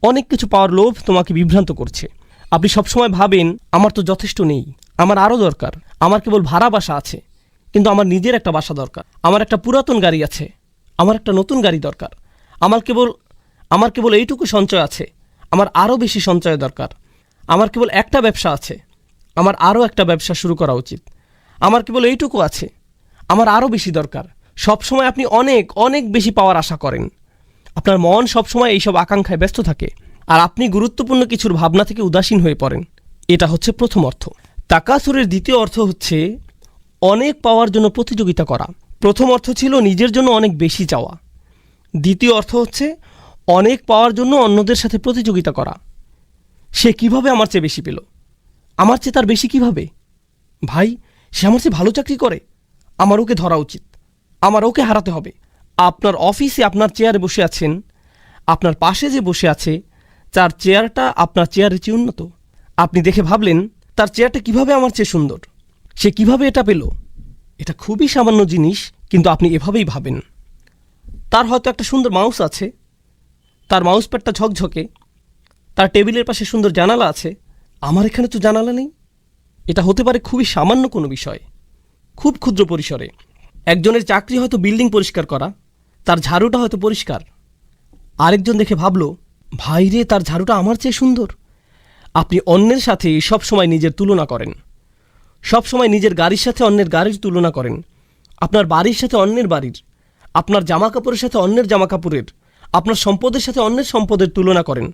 অনেক কিছু পাওয়ার লোভ তোমাকে বিভ্রান্ত করছে। আপনি সবসময় ভাবেন আমার তো যথেষ্ট নেই, আমার আরও দরকার, আমার কেবল ভাড়া বাসা আছে, কিন্তু আমার নিজের একটা বাসা দরকার, আমার একটা পুরাতন গাড়ি আছে, আমার একটা নতুন গাড়ি দরকার, আমার কেবল এইটুকু সঞ্চয় আছে, আমার আরও বেশি সঞ্চয় দরকার, আমার কেবল একটা ব্যবসা আছে, আমার আরও একটা ব্যবসা শুরু করা উচিত, আমার কেবল এইটুকু আছে, আমার আরও বেশি দরকার। সবসময় আপনি অনেক অনেক বেশি পাওয়ার আশা করেন। আপনার মন সবসময় এইসব আকাঙ্ক্ষায় ব্যস্ত থাকে, আর আপনি গুরুত্বপূর্ণ কিছুর ভাবনা থেকে উদাসীন হয়ে পড়েন। এটা হচ্ছে প্রথম অর্থ। তাকাসুরের দ্বিতীয় অর্থ হচ্ছে অনেক পাওয়ার জন্য প্রতিযোগিতা করা। প্রথম অর্থ ছিল নিজের জন্য অনেক বেশি চাওয়া। দ্বিতীয় অর্থ হচ্ছে অনেক পাওয়ার জন্য অন্যদের সাথে প্রতিযোগিতা করা। সে কিভাবে আমার চেয়ে বেশি পেল, আমার চেয়ে তার বেশি কিভাবে? ভাই, সে আমার চেয়ে ভালো চাকরি করে, আমার ওকে ধরা উচিত, আমার ওকে হারাতে হবে। আপনার অফিসে আপনার চেয়ারে বসে আছেন, আপনার পাশে যে বসে আছে তার চেয়ারটা আপনার চেয়ারের চেয়ে উন্নত। আপনি দেখে ভাবলেন তার চেয়ারটা কিভাবে আমার চেয়ে সুন্দর, সে কিভাবে এটা পেল। এটা খুবই সামান্য জিনিস, কিন্তু আপনি এভাবেই ভাবেন। তার হয়তো একটা সুন্দর মাউস আছে, তার মাউস প্যাডটা ঝকঝকে, তার টেবিলের পাশে সুন্দর জানালা আছে, আমার এখানে তো জানালা নেই। এটা হতে পারে খুবই সামান্য কোনো বিষয়, খুব ক্ষুদ্র পরিসরে। একজনের চাকরি হয়তো বিল্ডিং পরিষ্কার করা, তার ঝাড়ুটা হয়তো পরিষ্কার। আরেকজন দেখে ভাবল, ভাই রে, তার ঝাড়ুটা আমার চেয়ে সুন্দর। আপনি অন্যের সাথে সবসময় নিজের তুলনা করেন, সবসময় নিজের গাড়ির সাথে অন্যের গাড়ির তুলনা করেন, আপনার বাড়ির সাথে অন্যের বাড়ির, আপনার জামা কাপড়ের সাথে অন্যের জামা কাপড়ের, আপনার সম্পদের সাথে অন্যের সম্পদের তুলনা করেন।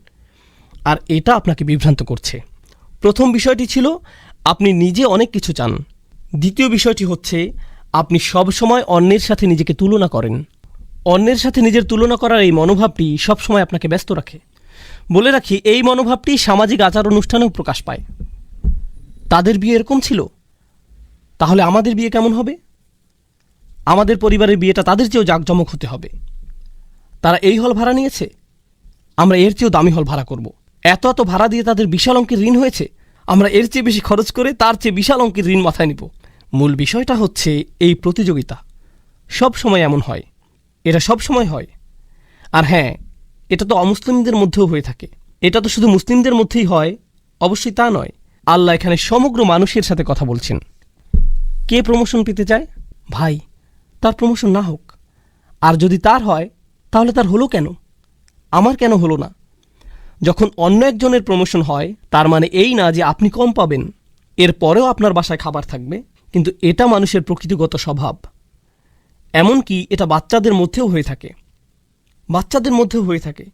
আর এটা আপনাকে বিভ্রান্ত করছে। প্রথম বিষয়টি ছিল আপনি নিজে অনেক কিছু চান। দ্বিতীয় বিষয়টি হচ্ছে আপনি সবসময় অন্যের সাথে নিজেকে তুলনা করেন। অন্যের সাথে নিজের তুলনা করার এই মনোভাবটি সবসময় আপনাকে ব্যস্ত রাখে। বলে রাখি, এই মনোভাবটি সামাজিক আচার অনুষ্ঠানেও প্রকাশ পায়। তাদের বিয়ে এরকম ছিল, তাহলে আমাদের বিয়ে কেমন হবে? আমাদের পরিবারের বিয়েটা তাদের চেয়েও জাঁকজমক হতে হবে। তারা এই হল ভাড়া নিয়েছে, আমরা এর চেয়েও দামি হল ভাড়া করব। এত এত ভাড়া দিয়ে তাদের বিশাল অঙ্কের ঋণ হয়েছে, আমরা এর চেয়ে বেশি খরচ করে তার চেয়ে বিশাল অঙ্কের ঋণ মাথায় নিব। মূল বিষয়টা হচ্ছে এই প্রতিযোগিতা। সব সময় এমন হয়, এটা সব সময় হয়। আর হ্যাঁ, এটা তো অমুসলিমদের মধ্যেও হয়ে থাকে। এটা তো শুধু মুসলিমদের মধ্যেই হয়, অবশ্যই তা নয়। আল্লাহ এখানে সমগ্র মানুষের সাথে কথা বলছেন। কে প্রমোশন পেতে চায়? ভাই, তার প্রমোশন না হোক, আর যদি তার হয় তাহলে তার হলো কেন, আমার কেন হলো না? যখন অন্য একজনের প্রমোশন হয় তার মানে এই না যে আপনি কম পাবেন। এরপরেও আপনার বাসায় খাবার থাকবে, কিন্তু এটা মানুষের প্রকৃতিগত স্বভাব। এমনকি এটা বাচ্চাদের মধ্যেও হয়ে থাকে।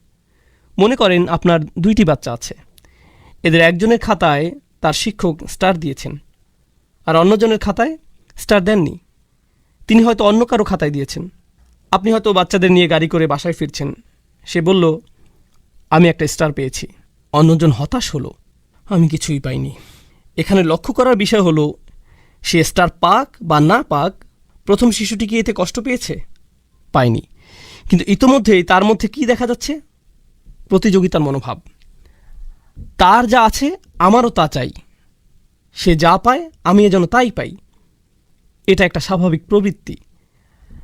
মনে করেন আপনার 2টি বাচ্চা আছে, এদের একজনের খাতায় তার শিক্ষক স্টার দিয়েছেন, আর অন্যজনের খাতায় স্টার দেননি। তিনি হয়তো অন্য কারো খাতায় দিয়েছেন। আপনি হয়তো বাচ্চাদের নিয়ে গাড়ি করে বাসায় ফিরছেন, সে বলল, আমি একটা স্টার পেয়েছি। অন্যজন হতাশ হলো, আমি কিছুই পাইনি। এখানে লক্ষ্য করার বিষয় হলো, সে স্টার পাক বা না পাক, প্রথম শিশুটি কি এতে কষ্ট পেয়েছে? পায়নি। কিন্তু ইতোমধ্যেই তার মধ্যে কি দেখা যাচ্ছে? প্রতিযোগিতার মনোভাব। তার যা আছে আমারও তা চাই, সে যা পায় আমি যেন তাই পাই। এটা একটা স্বাভাবিক প্রবৃত্তি।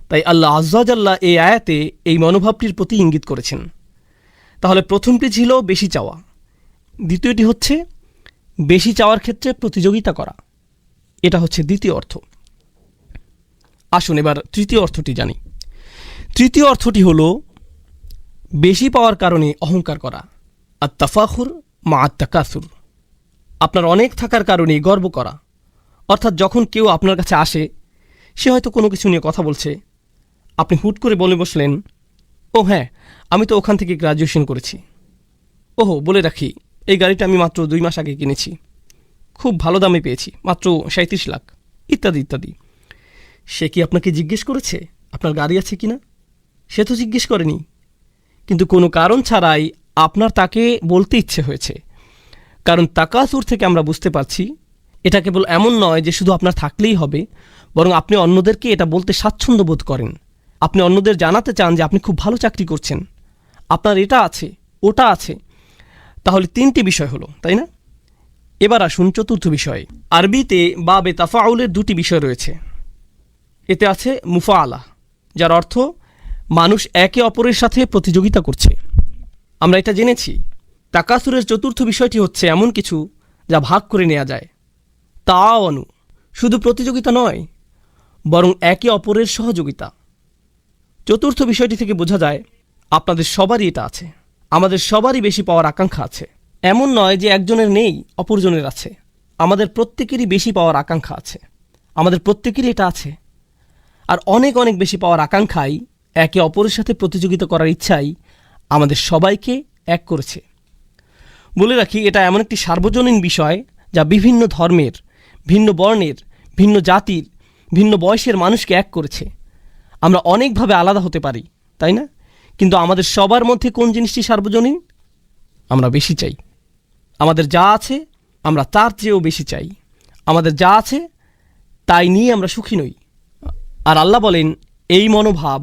তাই আল্লাহ আজ্জা জাল্লা এই আয়াতে এই মনোভাবটির প্রতি ইঙ্গিত করেছেন। তাহলে প্রথমটি ছিল বেশি চাওয়া, দ্বিতীয়টি হচ্ছে বেশি চাওয়ার ক্ষেত্রে প্রতিযোগিতা করা। এটা হচ্ছে দ্বিতীয় অর্থ। আসুন এবার তৃতীয় অর্থটি জানি। তৃতীয় অর্থটি হলো বেশি পাওয়ার কারণে অহংকার করা, আত-তাফাখুর মা আত-তাকাসুর। আপনার অনেক থাকার কারণে গর্ব করা। অর্থাৎ যখন কেউ আপনার কাছে আসে, সে হয়তো কোনো কিছু নিয়ে কথা বলছে, আপনি হুট করে বলে বসলেন, ও হ্যাঁ, আমি তো ওখান থেকে গ্র্যাজুয়েশন করেছি। ওহো, বলে রাখি, এই গাড়িটা আমি মাত্র 2 মাস আগে কিনেছি, খুব ভালো দামে পেয়েছি, মাত্র 37 লাখ, ইত্যাদি ইত্যাদি। সে কি আপনাকে জিজ্ঞেস করেছে আপনার গাড়ি আছে কিনা? সে তো জিজ্ঞেস করেনি, কিন্তু কোনো কারণ ছাড়াই আপনার তাকে বলতে ইচ্ছে হয়েছে। কারণ তাকাসুর থেকে আমরা বুঝতে পারছি এটা কেবল এমন নয় যে শুধু আপনার থাকলেই হবে, বরং আপনি অন্যদেরকে এটা বলতে স্বাচ্ছন্দ্য বোধ করেন। আপনি অন্যদের জানাতে চান যে আপনি খুব ভালো চাকরি করছেন, আপনার এটা আছে, ওটা আছে। তাহলে 3টি বিষয় হলো, তাই না? এবার আসুন চতুর্থ বিষয়ে। আরবিতে বাবে তাফাউলের 2টি বিষয় রয়েছে। এতে আছে মুফাআলা, যার অর্থ মানুষ একে অপরের সাথে প্রতিযোগিতা করছে। আমরা এটা জেনেছি তাকাসুরের চতুর্থ বিষয়টি হচ্ছে এমন কিছু যা ভাগ করে নেওয়া যায়। তাআওয়ানু, শুধু প্রতিযোগিতা নয়, বরং একে অপরের সহযোগিতা। চতুর্থ বিষয়টি থেকে বোঝা যায় আপনাদের সবারই এটা আছে। আমাদের সবারই বেশি পাওয়ার আকাঙ্ক্ষা আছে। এমন নয় যে একজনের নেই অপরজনের আছে। আমাদের প্রত্যেকেরই বেশি পাওয়ার আকাঙ্ক্ষা আছে। আমাদের প্রত্যেকেরই এটা আছে। আর অনেক অনেক বেশি পাওয়ার আকাঙ্ক্ষাই, একে অপরের সাথে প্রতিযোগিতা করার ইচ্ছাই আমাদের সবাইকে এক করেছে। বলে রাখি, এটা এমন একটি সার্বজনীন বিষয় যা বিভিন্ন ধর্মের, ভিন্ন বর্ণের, ভিন্ন জাতির, ভিন্ন বয়সের মানুষকে এক করেছে। আমরা অনেকভাবে আলাদা হতে পারি, তাই না? কিন্তু আমাদের সবার মধ্যে কোন জিনিসটি সার্বজনীন? আমরা বেশি চাই। আমাদের যা আছে আমরা তার চেয়েও বেশি চাই। আমাদের যা আছে তাই নিয়ে আমরা সুখী নই। আর আল্লাহ বলেন, এই মনোভাব,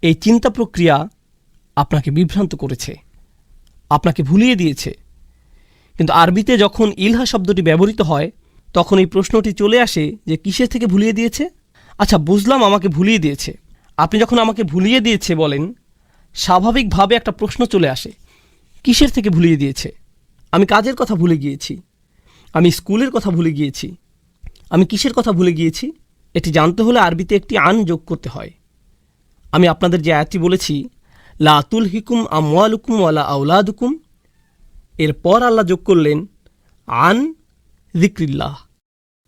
এই চিন্তা প্রক্রিয়া আপনাকে বিভ্রান্ত করেছে, আপনাকে ভুলিয়ে দিয়েছে। কিন্তু আরবিতে যখন ইলহা শব্দটি ব্যবহৃত হয় তখন এই প্রশ্নটি চলে আসে যে কিসের থেকে ভুলিয়ে দিয়েছে? আচ্ছা, বুঝলাম আমাকে ভুলিয়ে দিয়েছে। আপনি যখন আমাকে ভুলিয়ে দিয়েছে বলেন, স্বাভাবিকভাবে একটা প্রশ্ন চলে আসে, কিসের থেকে ভুলিয়ে দিয়েছে? আমি কাজের কথা ভুলে গিয়েছি, আমি স্কুলের কথা ভুলে গিয়েছি, আমি কিসের কথা ভুলে গিয়েছি? এটি জানতে হলে আরবিতে একটি আন যোগ করতে হয়। আমি আপনাদের যে আয়াতটি বলেছি, লা তুলহিকুম আমওয়ালুকুম ওয়ালা আওলাদুকুম, এরপর আল্লাহ যোগ করলেন আন যিকরিল্লাহ।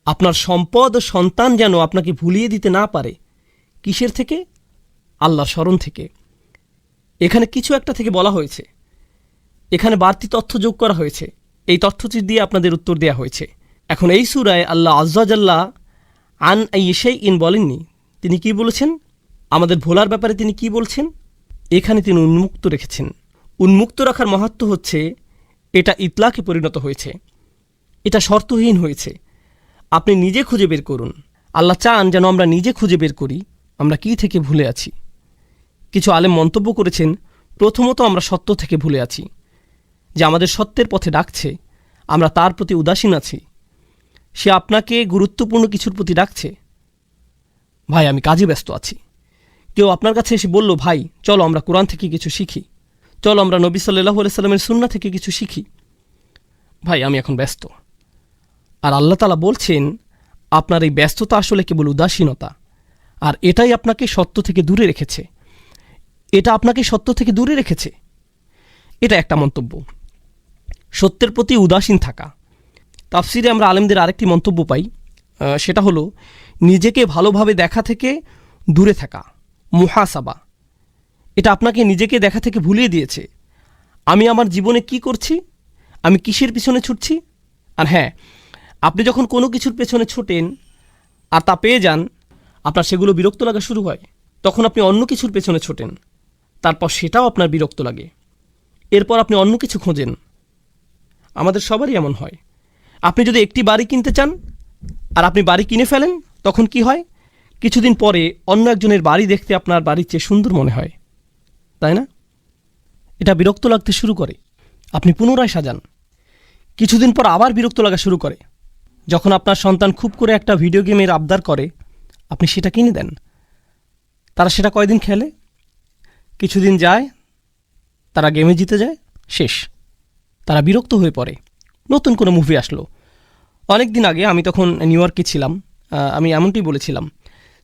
আপনার সম্পদ ও সন্তান যেন আপনাকে ভুলিয়ে দিতে না পারে। কিসের থেকে? আল্লাহর স্মরণ থেকে। এখানে কিছু একটা থেকে বলা হয়েছে, এখানে বাড়তি তথ্য যোগ করা হয়েছে। এই তথ্যটি দিয়ে আপনাদের উত্তর দেওয়া হয়েছে। এখন এই সূরায় আল্লাহ আযজা জাল্লা আন আইশাইইন বলেননি। তিনি কি বলেছেন? আমাদের ভোলার ব্যাপারে তিনি কি বলছেন? এখানে তিনি উন্মুক্ত রেখেছেন। উন্মুক্ত রাখার মাহাত্ম্য হচ্ছে এটা ইতলাকে পরিণত হয়েছে, এটা শর্তহীন হয়েছে। আপনি নিজে খুঁজে বের করুন। আল্লাহ চান যেন আমরা নিজে খুঁজে বের করি আমরা কি থেকে ভুলে আছি। কিছু আলেম মন্তব্য করেছেন, প্রথমত আমরা সত্য থেকে ভুলে আছি, যে আমাদের সত্যের পথে ডাকছে, আমরা তার প্রতি উদাসীন আছি। সে আপনাকে গুরুত্বপূর্ণ কিছুর প্রতি ডাকছে। ভাই, আমি কাজে ব্যস্ত আছি। কেউ আপনার কাছে এসে বলল, ভাই চলো আমরা কোরআন থেকে কিছু শিখি, চলো আমরা নবী সাল্লাল্লাহু আলাইহি সাল্লামের সুন্নাহ থেকে কিছু শিখি। ভাই, আমি এখন ব্যস্ত। আর আল্লাহ তাআলা বলছেন, আপনার এই ব্যস্ততা আসলে কেবল উদাসীনতা, আর এটাই আপনাকে সত্য থেকে দূরে রেখেছে। এটা আপনাকে সত্য থেকে দূরে রেখেছে। এটা একটা মন্তব্য, সত্যের প্রতি উদাসীন থাকা। তাফসিরে আমরা আলেমদের আরেকটি মন্তব্য পাই, সেটা হলো নিজেকে ভালোভাবে দেখা থেকে দূরে থাকা, মুহাসাবা। এটা আপনাকে নিজেকে দেখা থেকে ভুলিয়ে দিয়েছে। আমি আমার জীবনে কি করছি, আমি কিসের পিছনে ছুটছি। আর হ্যাঁ, আপনি যখন কোনো কিছুর পেছনে ছোটেন আর তা পেয়ে যান, আপনার সেগুলো বিরক্ত লাগা শুরু হয়। তখন আপনি অন্য কিছুর পেছনে ছোটেন, তারপর সেটাও আপনার বিরক্ত লাগে। এরপর আপনি অন্য কিছু খোঁজেন। আমাদের সবারই এমন হয়। আপনি যদি একটি বাড়ি কিনতে চান আর আপনি বাড়ি কিনে ফেলেন, তখন কি হয়? কিছুদিন পরে অন্য একজনের বাড়ি দেখতে আপনার বাড়ির চেয়ে সুন্দর মনে হয়, তাই না? এটা বিরক্ত লাগতে শুরু করে। আপনি পুনরায় সাজান। কিছুদিন পর আবার বিরক্ত লাগা শুরু করে। যখন আপনার সন্তান খুব করে একটা ভিডিও গেমের আবদার করে, আপনি সেটা কিনে দেন। তারা সেটা কয়দিন খেলে, কিছুদিন যায়, তারা গেমে জিতে যায়, শেষ। তারা বিরক্ত হয়ে পড়ে। নতুন কোনো মুভি আসলো। অনেক দিন আগে আমি তখন নিউ ইয়র্কে ছিলাম, আমি এমনটি বলেছিলাম,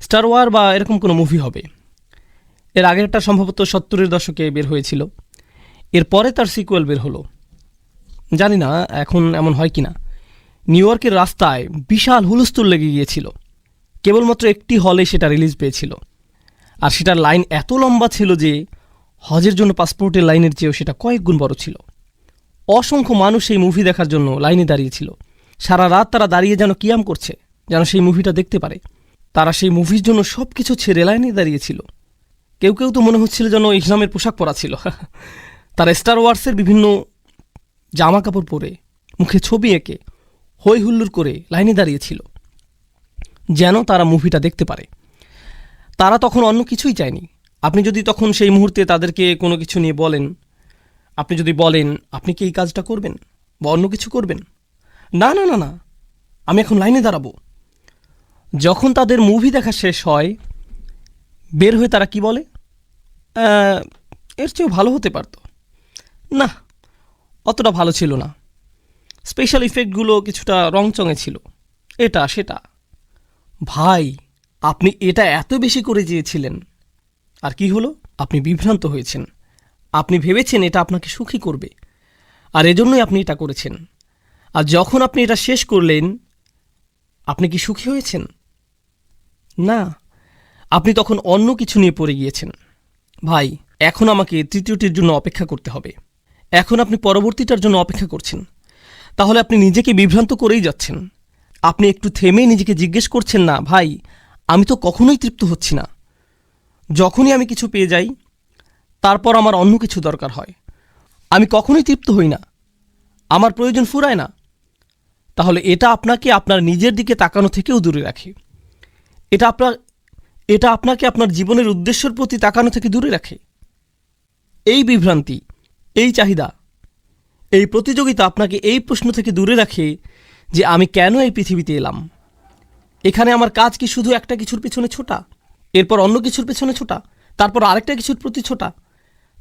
স্টার ওয়ার বা এরকম কোনো মুভি হবে। এর আগেরটা সম্ভবত 70-এর দশকে বের হয়েছিল। এরপরে তার সিকুয়েল বের হলো। জানি না এখন এমন হয় কি না। নিউ ইয়র্কের রাস্তায় বিশাল হুলস্থুল লেগে গিয়েছিল। কেবলমাত্র একটি হলে সেটা রিলিজ পেয়েছিল, আর সেটার লাইন এত লম্বা ছিল যে হজের জন্য পাসপোর্টের লাইনের চেয়েও সেটা কয়েক গুণ বড় ছিল। অসংখ্য মানুষ সেই মুভি দেখার জন্য লাইনে দাঁড়িয়েছিল। সারা রাত তারা দাঁড়িয়ে যেন কিয়াম করছে, যেন সেই মুভিটা দেখতে পারে। তারা সেই মুভির জন্য সব কিছু ছেড়ে লাইনে দাঁড়িয়েছিল। কেউ কেউ তো মনে হচ্ছিল যেন ইসলামের পোশাক পরা ছিল। তারা স্টার ওয়ার্সের বিভিন্ন জামা কাপড় পরে, মুখে ছবি এঁকে, হই হুল্লোড় করে লাইনে দাঁড়িয়েছিল, যেন তারা মুভিটা দেখতে পারে। তারা তখন অন্য কিছুই চায়নি। আপনি যদি তখন সেই মুহূর্তে তাদেরকে কোনো কিছু নিয়ে বলেন, আপনি যদি বলেন আপনি কি এই কাজটা করবেন বা অন্য কিছু করবেন, না না না না, আমি এখন লাইনে দাঁড়াবো। যখন তাদের মুভি দেখা শেষ হয়, বের হয়ে তারা কি বলে, এর চেয়েও ভালো হতে পারতো, না অতটা ভালো ছিল না, স্পেশাল ইফেক্টগুলো কিছুটা রংচঙে ছিল, এটা সেটা। ভাই, আপনি এটা এত বেশি করে চেয়েছিলেন, আর কি হলো? আপনি বিভ্রান্ত হয়েছেন। আপনি ভেবেছেন এটা আপনাকে সুখী করবে, আর এজন্যই আপনি এটা করেছেন। আর যখন আপনি এটা শেষ করলেন, আপনি কি সুখী হয়েছেন? না, আপনি তখন অন্য কিছু নিয়ে পড়ে গিয়েছেন। ভাই, এখন আমাকে তৃতীয়টির জন্য অপেক্ষা করতে হবে। এখন আপনি পরবর্তীটার জন্য অপেক্ষা করছেন। তাহলে আপনি নিজেকে বিভ্রান্ত করেই যাচ্ছেন। আপনি একটু থেমে নিজেকে জিজ্ঞেস করছেন না, ভাই আমি তো কখনোই তৃপ্ত হচ্ছি না। যখনই আমি কিছু পেয়ে যাই, তারপর আমার অন্য কিছু দরকার হয়। আমি কখনোই তৃপ্ত হই না, আমার প্রয়োজন ফুরায় না। তাহলে এটা আপনাকে আপনার নিজের দিকে তাকানো থেকেও দূরে রাখে। এটা আপনাকে আপনার জীবনের উদ্দেশ্যের প্রতি তাকানো থেকে দূরে রাখে। এই বিভ্রান্তি, এই চাহিদা, এই প্রতিযোগিতা আপনাকে এই প্রশ্ন থেকে দূরে রাখে যে আমি কেন এই পৃথিবীতে এলাম। এখানে আমার কাজ কি শুধু একটা কিছুর পেছনে ছোটা, এরপর অন্য কিছুর পেছনে ছোটা, তারপর আরেকটা কিছুর প্রতি ছোটা,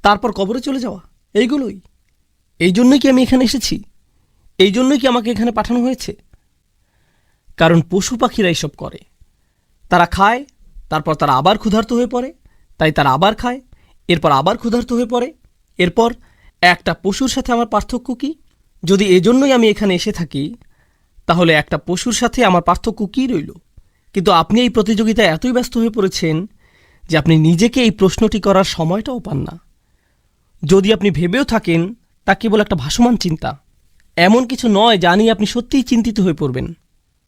তারপর কবরে চলে যাওয়া? এইগুলোই। এই জন্যই কি আমি এখানে এসেছি? এই জন্যই কি আমাকে এখানে পাঠানো হয়েছে? কারণ পশু পাখিরা এইসব করে। তারা খায়, তারপর তারা আবার ক্ষুধার্ত হয়ে পড়ে, তাই তারা আবার খায়, এরপর আবার ক্ষুধার্ত হয়ে পড়ে। এরপর একটা পশুর সাথে আমার পার্থক্য কি? যদি এজন্যই আমি এখানে এসে থাকি, তাহলে একটা পশুর সাথে আমার পার্থক্য কী রইল? কিন্তু আপনি এই প্রতিযোগিতায় এতই ব্যস্ত হয়ে পড়েছেন যে আপনি নিজেকে এই প্রশ্নটি করার সময়টাও পান না। যদি আপনি ভেবেও থাকেন, তা কেবল একটা ভাসমান চিন্তা, এমন কিছু নয় যা নিয়ে আপনি সত্যিই চিন্তিত হয়ে পড়বেন।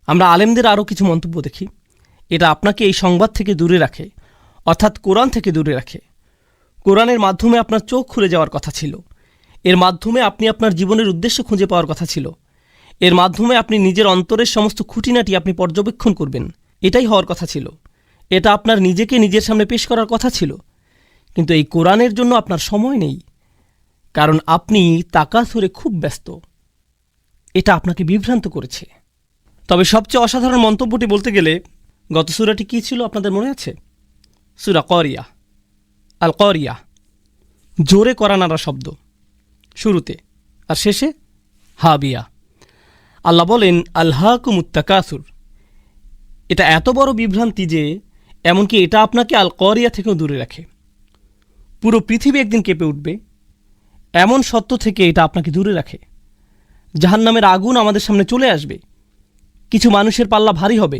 আমরা আলেমদের আরও কিছু মন্তব্য দেখি। এটা আপনাকে এই সংবাদ থেকে দূরে রাখে, অর্থাৎ কোরআন থেকে দূরে রাখে। কোরআনের মাধ্যমে আপনার চোখ খুলে যাওয়ার কথা ছিল। এর মাধ্যমে আপনি আপনার জীবনের উদ্দেশ্য খুঁজে পাওয়ার কথা ছিল। এর মাধ্যমে আপনি নিজের অন্তরের সমস্ত খুঁটিনাটি আপনি পর্যবেক্ষণ করবেন, এটাই হওয়ার কথা ছিল। এটা আপনার নিজেকে নিজের সামনে পেশ করার কথা ছিল। কিন্তু এই কোরআনের জন্য আপনার সময় নেই, কারণ আপনি তাকাসুরে খুব ব্যস্ত। এটা আপনাকে বিভ্রান্ত করেছে। তবে সবচেয়ে অসাধারণ মন্তব্যটি বলতে গেলে, গত সূরাটি কী ছিল আপনাদের মনে আছে? সূরা করিয়া, আল করিয়া, জোরে করা নাড়া শব্দ, শুরুতে আর শেষে হাবিয়া। আল্লাহ বলেন আলহাকুমুত তাকাসুর। এটা এত বড় বিভ্রান্তি যে এমনকি এটা আপনাকে আল করিয়া থেকেও দূরে রাখে। পুরো পৃথিবী একদিন কেঁপে উঠবে, এমন সত্য থেকে এটা আপনাকে দূরে রাখে। জাহান্নামের আগুন আমাদের সামনে চলে আসবে। কিছু মানুষের পাল্লা ভারী হবে,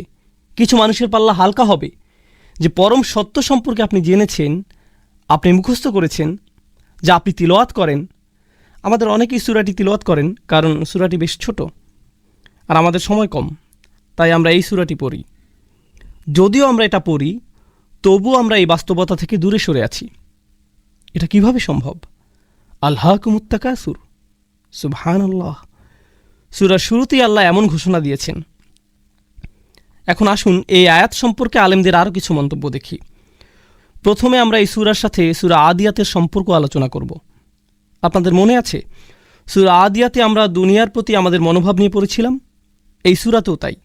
কিছু মানুষের পাল্লা হালকা হবে। যে পরম সত্য সম্পর্কে আপনি জেনেছেন, আপনি মুখস্থ করেছেন, যা আপনি তিলাওয়াত করেন। আমাদের অনেকেই সূরাটি তিলাওয়াত করেন, কারণ সূরাটি বেশ ছোট আর আমাদের সময় কম, তাই আমরা এই সূরাটি পড়ি। যদিও আমরা এটা পড়ি, তবুও আমরা এই বাস্তবতা থেকে দূরে সরে আছি। এটা কিভাবে সম্ভব? আলহাকুমুত তাকাসুর, সুবহানাল্লাহ। সূরার শুরুতেই আল্লাহ এমন ঘোষণা দিয়েছেন। এখন আসুন এই আয়াত সম্পর্কে আলেমদের আরও কিছু মন্তব্য দেখি। প্রথমে আমরা এই সূরার সাথে সূরা আদিয়াতের সম্পর্ক আলোচনা করব। আপনাদের মনে আছে সূরা আদিয়াতে আমরা দুনিয়ার প্রতি আমাদের মনোভাব নিয়ে পড়েছিলাম? এই সূরাতেও তাই।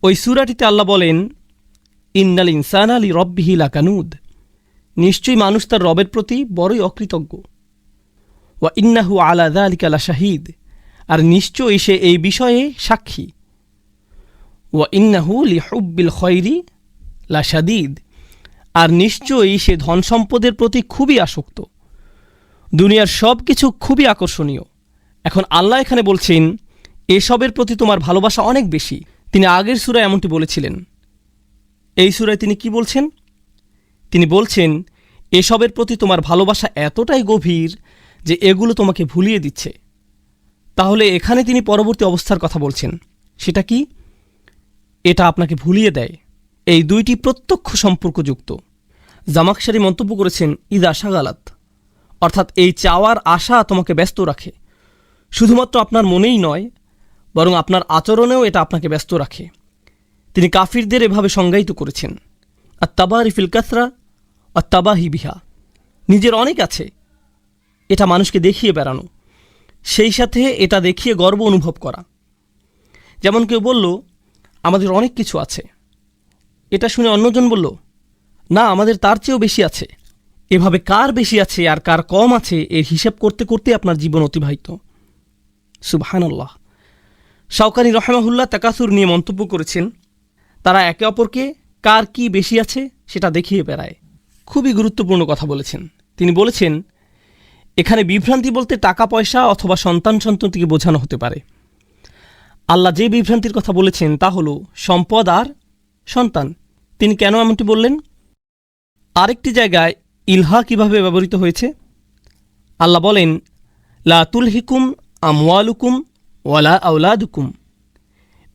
ওই সূরাটিতে আল্লাহ বলেন ইন্নাল ইনসানা লিরব্বিহি লাকানুদ, নিশ্চয়ই মানুষ তার রবের প্রতি বড়ই অকৃতজ্ঞ। ওয়া ইন্নাহু আলা যালিকা লাশাহিদ, আর নিশ্চয়ই সে এই বিষয়ে সাক্ষী। ওয়া ইন্নাহু লিহুব্বিল খৈরি লাশাদীদ, আর নিশ্চয়ই সে ধন সম্পদের প্রতি খুবই আসক্ত। দুনিয়ার সব কিছু খুবই আকর্ষণীয়। এখন আল্লাহ এখানে বলছেন এসবের প্রতি তোমার ভালোবাসা অনেক বেশি। তিনি আগের সূরায় এমনটি বলেছিলেন। এই সূরায় তিনি কি বলছেন? তিনি বলছেন এসবের প্রতি তোমার ভালোবাসা এতটাই গভীর যে এগুলো তোমাকে ভুলিয়ে দিচ্ছে। তাহলে এখানে তিনি পরবর্তী অবস্থার কথা বলছেন। সেটা কি? এটা আপনাকে ভুলিয়ে দেয়। এই দুইটি প্রত্যক্ষ সম্পর্কযুক্ত। জামাকশারি মন্তব্য করেছেন ইদা শাগালাত, অর্থাৎ এই চাওয়ার আশা তোমাকে ব্যস্ত রাখে। শুধুমাত্র আপনার মনেই নয়, বরং আপনার আচরণেও এটা আপনাকে ব্যস্ত রাখে। তিনি কাফিরদের এভাবে সংজ্ঞায়িত করেছেন আত্তাবারি ফিল কাসরা আত্তাবাহি বিহা, নিজের অনেক আছে, এটা মানুষকে দেখিয়ে বেড়ানো, সেই সাথে এটা দেখিয়ে গর্ব অনুভব করা। যেমন কেউ বলল আমাদের অনেক কিছু আছে, এটা শুনে অন্যজন বলল না আমাদের তার চেয়েও বেশি আছে। এভাবে কার বেশি আছে আর কার কম আছে এর হিসাব করতে করতে আপনার জীবন অতিবাহিত। সুবহানাল্লাহ। শাওকানি রহমাহুল্লাহ তাকাসুর নিয়ে মন্তব্য করেছেন, তারা একে অপরকে কার কি বেশি আছে সেটা দেখিয়ে বেড়ায়। খুবই গুরুত্বপূর্ণ কথা বলেছেন। তিনি বলেছেন, এখানে বিভ্রান্তি বলতে টাকা পয়সা অথবা সন্তানটিকে বোঝানো হতে পারে। আল্লাহ যে বিভ্রান্তির কথা বলেছেন তা হলো সম্পদ আর সন্তান। তিনি কেন এমনটি বললেন? আরেকটি জায়গায় ইলহা কিভাবে ব্যবহৃত হয়েছে? আল্লাহ বলেন, লা তুলহিকুম আমওয়ালুকুম ওয়ালা আওলাদুকুম।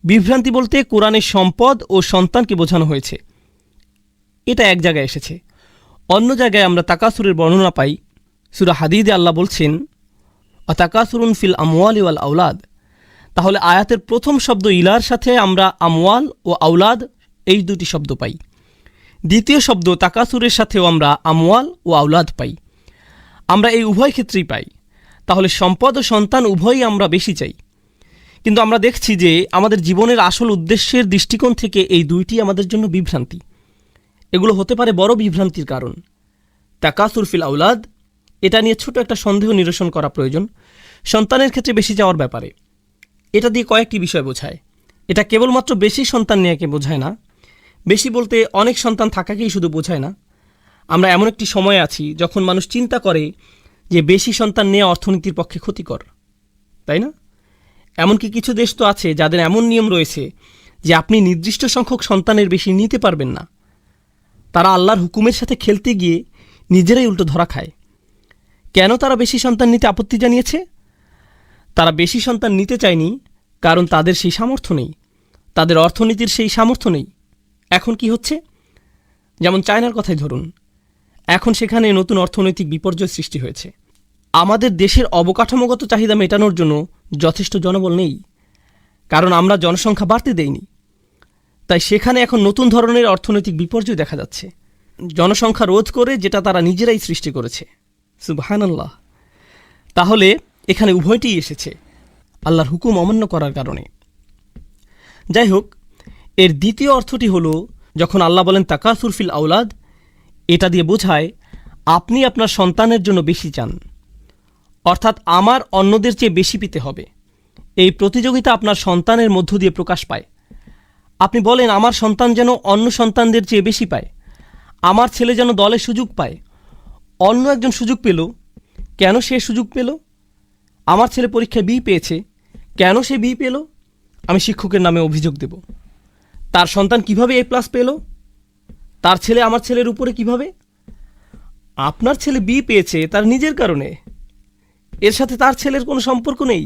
বিভ্রান্তি বলতে কোরআনের সম্পদ ও সন্তানকে বোঝানো হয়েছে। এটা এক জায়গায় এসেছে। অন্য জায়গায় আমরা তাকাসুরের বর্ণনা পাই। সূরা হাদীদে আল্লাহ বলছেন, তাকাসুরুন ফিল আমওয়ালি ওয়াল আওলাদ। তাহলে আয়াতের প্রথম শব্দ ইলার সাথে আমরা আমওয়াল ও আওলাদ এই দুটি শব্দ পাই। দ্বিতীয় শব্দ তাকাসুরের সাথেও আমরা আমওয়াল ও আওলাদ পাই। আমরা এই উভয় ক্ষেত্রেই পাই। তাহলে সম্পদ ও সন্তান উভয়ই আমরা বেশি চাই। কিন্তু আমরা দেখছি যে আমাদের জীবনের আসল উদ্দেশ্যের দৃষ্টিকোণ থেকে এই দুইটি আমাদের জন্য বিভ্রান্তি। এগুলো হতে পারে বড় বিভ্রান্তির কারণ। তাকাসুর ফিল আওলাদ, এটা নিয়ে ছোট একটা সন্দেহ নিরসন করা প্রয়োজন। সন্তানের ক্ষেত্রে বেশি যাওয়ার ব্যাপারে এটা দিয়ে কয়েকটি বিষয় বোঝায়। এটা কেবলমাত্র বেশি সন্তান নেওয়াকে বোঝায় না। বেশি বলতে অনেক সন্তান থাকাকেই শুধু বোঝায় না। আমরা এমন একটি সময়ে আছি যখন মানুষ চিন্তা করে যে বেশি সন্তান নেওয়া অর্থনীতির পক্ষে ক্ষতিকর, তাই না? এমনকি কিছু দেশ তো আছে যাদের এমন নিয়ম রয়েছে যে আপনি নির্দিষ্ট সংখ্যক সন্তানের বেশি নিতে পারবেন না। তারা আল্লাহর হুকুমের সাথে খেলতে গিয়ে নিজেরাই উল্টো ধরা খায়। কেন তারা বেশি সন্তান নিতে আপত্তি জানিয়েছে? তারা বেশি সন্তান নিতে চায়নি কারণ তাদের সেই সামর্থ্য নেই, তাদের অর্থনীতির সেই সামর্থ্য নেই। এখন কি হচ্ছে? যেমন চায়নার কথাই ধরুন, এখন সেখানে নতুন অর্থনৈতিক বিপর্যয় সৃষ্টি হয়েছে। আমাদের দেশের অবকাঠামোগত চাহিদা মেটানোর জন্য যথেষ্ট জনবল নেই, কারণ আমরা জনসংখ্যা বাড়তে দেইনি। তাই সেখানে এখন নতুন ধরনের অর্থনৈতিক বিপর্যয় দেখা যাচ্ছে, জনসংখ্যা রোধ করে, যেটা তারা নিজেরাই সৃষ্টি করেছে। সুবহানাল্লাহ। তাহলে এখানে উভয়টিই এসেছে আল্লাহর হুকুম অমান্য করার কারণে। যাই হোক, এর দ্বিতীয় অর্থটি হলো, যখন আল্লাহ বলেন তাকাসুর ফিল আওলাদ, এটা দিয়ে বোঝায় আপনি আপনার সন্তানের জন্য বেশি চান। অর্থাৎ আমার অন্যদের চেয়ে বেশি পেতে হবে। এই প্রতিযোগিতা আপনার সন্তানের মধ্য দিয়ে প্রকাশ পায়। আপনি বলেন আমার সন্তান যেন অন্য সন্তানদের চেয়ে বেশি পায়, আমার ছেলে যেন দলে সুযোগ পায়। অন্য একজন সুযোগ পেল, কেন সে সুযোগ পেল? আমার ছেলে পরীক্ষায় বি পেয়েছে, কেন সে বি পেল? আমি শিক্ষকের নামে অভিযোগ দেব। তার সন্তান কিভাবে এ প্লাস পেল? তার ছেলে আমার ছেলের উপরে কিভাবে? আপনার ছেলে বি পেয়েছে তার নিজের কারণে, এর সাথে তার ছেলের কোনো সম্পর্ক নেই।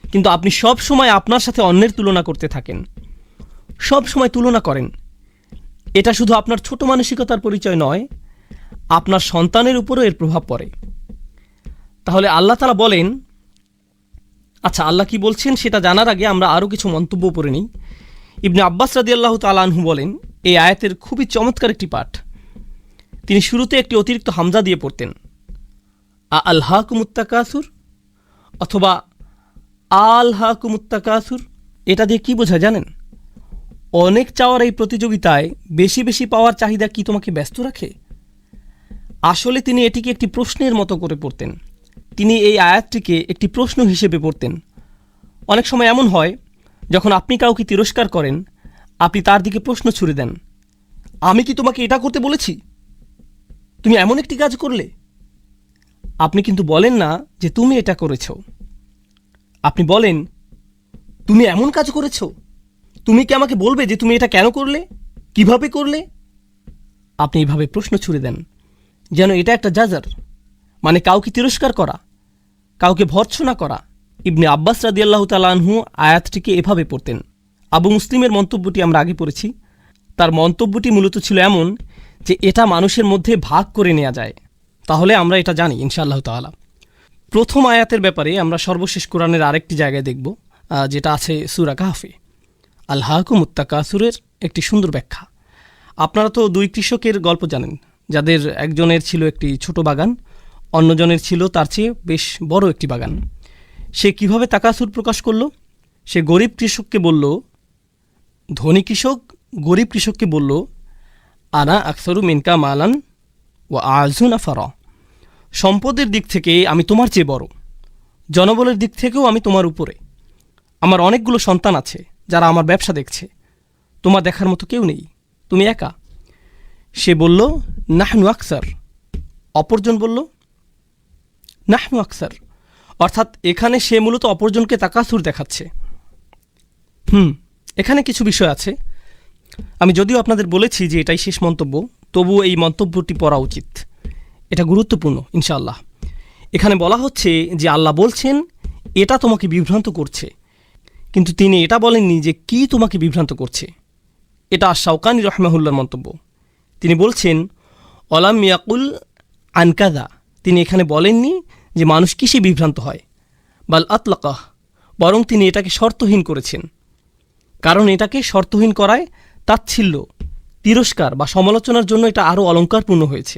কিন্তু আপনি সব সময় আপনার সাথে অন্যের তুলনা করতে থাকেন, সব সময় তুলনা করেন। এটা শুধু আপনার ছোট মানসিকতার পরিচয় নয়, আপনার সন্তানের উপরও এর প্রভাব পড়ে। তাহলে আল্লাহ তাআলা বলেন, আচ্ছা আল্লাহ কি বলছেন সেটা জানার আগে আমরা আরও কিছু মন্তব্য পড়ে নিই। ইবনে আব্বাস রাদিয়াল্লাহু তাআলা আনহু বলেন, এই আয়াতের খুবই চমৎকার একটি পাঠ। তিনি শুরুতে একটি অতিরিক্ত হামজা দিয়ে পড়তেন, আলহাকুমুত তাকাসুর অথবা আলহাকুমুত তাকাসুর। এটা দিয়ে কি বোঝা জানেন? অনেক চাওয়ার এই প্রতিযোগিতায় বেশি বেশি পাওয়ার চাহিদা কি তোমাকে ব্যস্ত রাখে? আসলে তিনি এটিকে একটি প্রশ্নের মতো করে পড়তেন। তিনি এই আয়াতটিকে একটি প্রশ্ন হিসেবে পড়তেন। অনেক সময় এমন হয়, যখন আপনি কাউকে তিরস্কার করেন, আপনি তার দিকে প্রশ্ন ছুড়ে দেন, আমি কি তোমাকে এটা করতে বলেছি? তুমি এমন একটি কাজ করলে। আপনি কিন্তু বলেন না যে তুমি এটা করেছ, আপনি বলেন তুমি এমন কাজ করেছ। তুমি কি আমাকে বলবে যে তুমি এটা কেন করলে, কিভাবে করলে? আপনি এইভাবে প্রশ্ন ছুড়ে দেন, যেন এটা একটা জাজার, মানে কাউকে তিরস্কার করা, কাউকে ভর্ৎসনা করা। ইবনে আব্বাস রাদিয়াল্লাহু তাআলা আনহু আয়াতটিকে এভাবে পড়তেন। আবু মুসলিমের মন্তব্যটি আমরা আগে পড়েছি। তার মন্তব্যটি মূলত ছিল এমন যে এটা মানুষের মধ্যে ভাগ করে নেওয়া যায়। তাহলে আমরা এটা জানি ইনশাআল্লাহ তাআলা। প্রথম আয়াতের ব্যাপারে আমরা সর্বশেষ কোরআনের আরেকটি জায়গায় দেখব, যেটা আছে সূরা কাহফে। আলহাকুমুত তাকাসুরের একটি সুন্দর ব্যাখ্যা। আপনারা তো দুই কৃষকের গল্প জানেন, যাদের একজনের ছিল একটি ছোট বাগান, অন্যজনের ছিল তার চেয়ে বেশ বড় একটি বাগান। সে কিভাবে তাকাসুর প্রকাশ করল? সে গরিব কৃষককে বলল, ধনী কৃষক গরিব কৃষককে বলল, আনা আকসারু মিনকা মালান ও আযু নাফারা, সম্পদের দিক থেকে আমি তোমার চেয়ে বড়, জনবলের দিক থেকেও আমি তোমার উপরে। আমার অনেকগুলো সন্তান আছে যারা আমার ব্যবসা দেখছে, তোমার দেখার মতো কেউ নেই, তুমি একা। সে বলল, নাহনু আকসার। অপরজন বলল, নাহনু আকসার। অর্থাৎ এখানে সে মূলত অপরজনকে তাকাসুর দেখাচ্ছে। এখানে কিছু বিষয় আছে। আমি যদিও আপনাদের বলেছি যে এটাই শেষ মন্তব্য, তবুও এই মন্তব্যটি পড়া উচিত, এটা গুরুত্বপূর্ণ ইনশাআল্লাহ। এখানে বলা হচ্ছে যে আল্লাহ বলছেন এটা তোমাকে বিভ্রান্ত করছে, কিন্তু তিনি এটা বলেননি যে কি তোমাকে বিভ্রান্ত করছে। এটা শাওকানি রহমাহুল্লাহর মন্তব্য। তিনি বলছেন অলাম ইয়াকুল আনকাদা, তিনি এখানে বলেননি যে মানুষ কিসে বিভ্রান্ত হয়, বাল আতলাকাহ, বরং তিনি এটাকে শর্তহীন করেছেন। কারণ এটাকে শর্তহীন করায় তাচ্ছিল্য, তিরস্কার বা সমালোচনার জন্য এটা আরও অলঙ্কারপূর্ণ হয়েছে।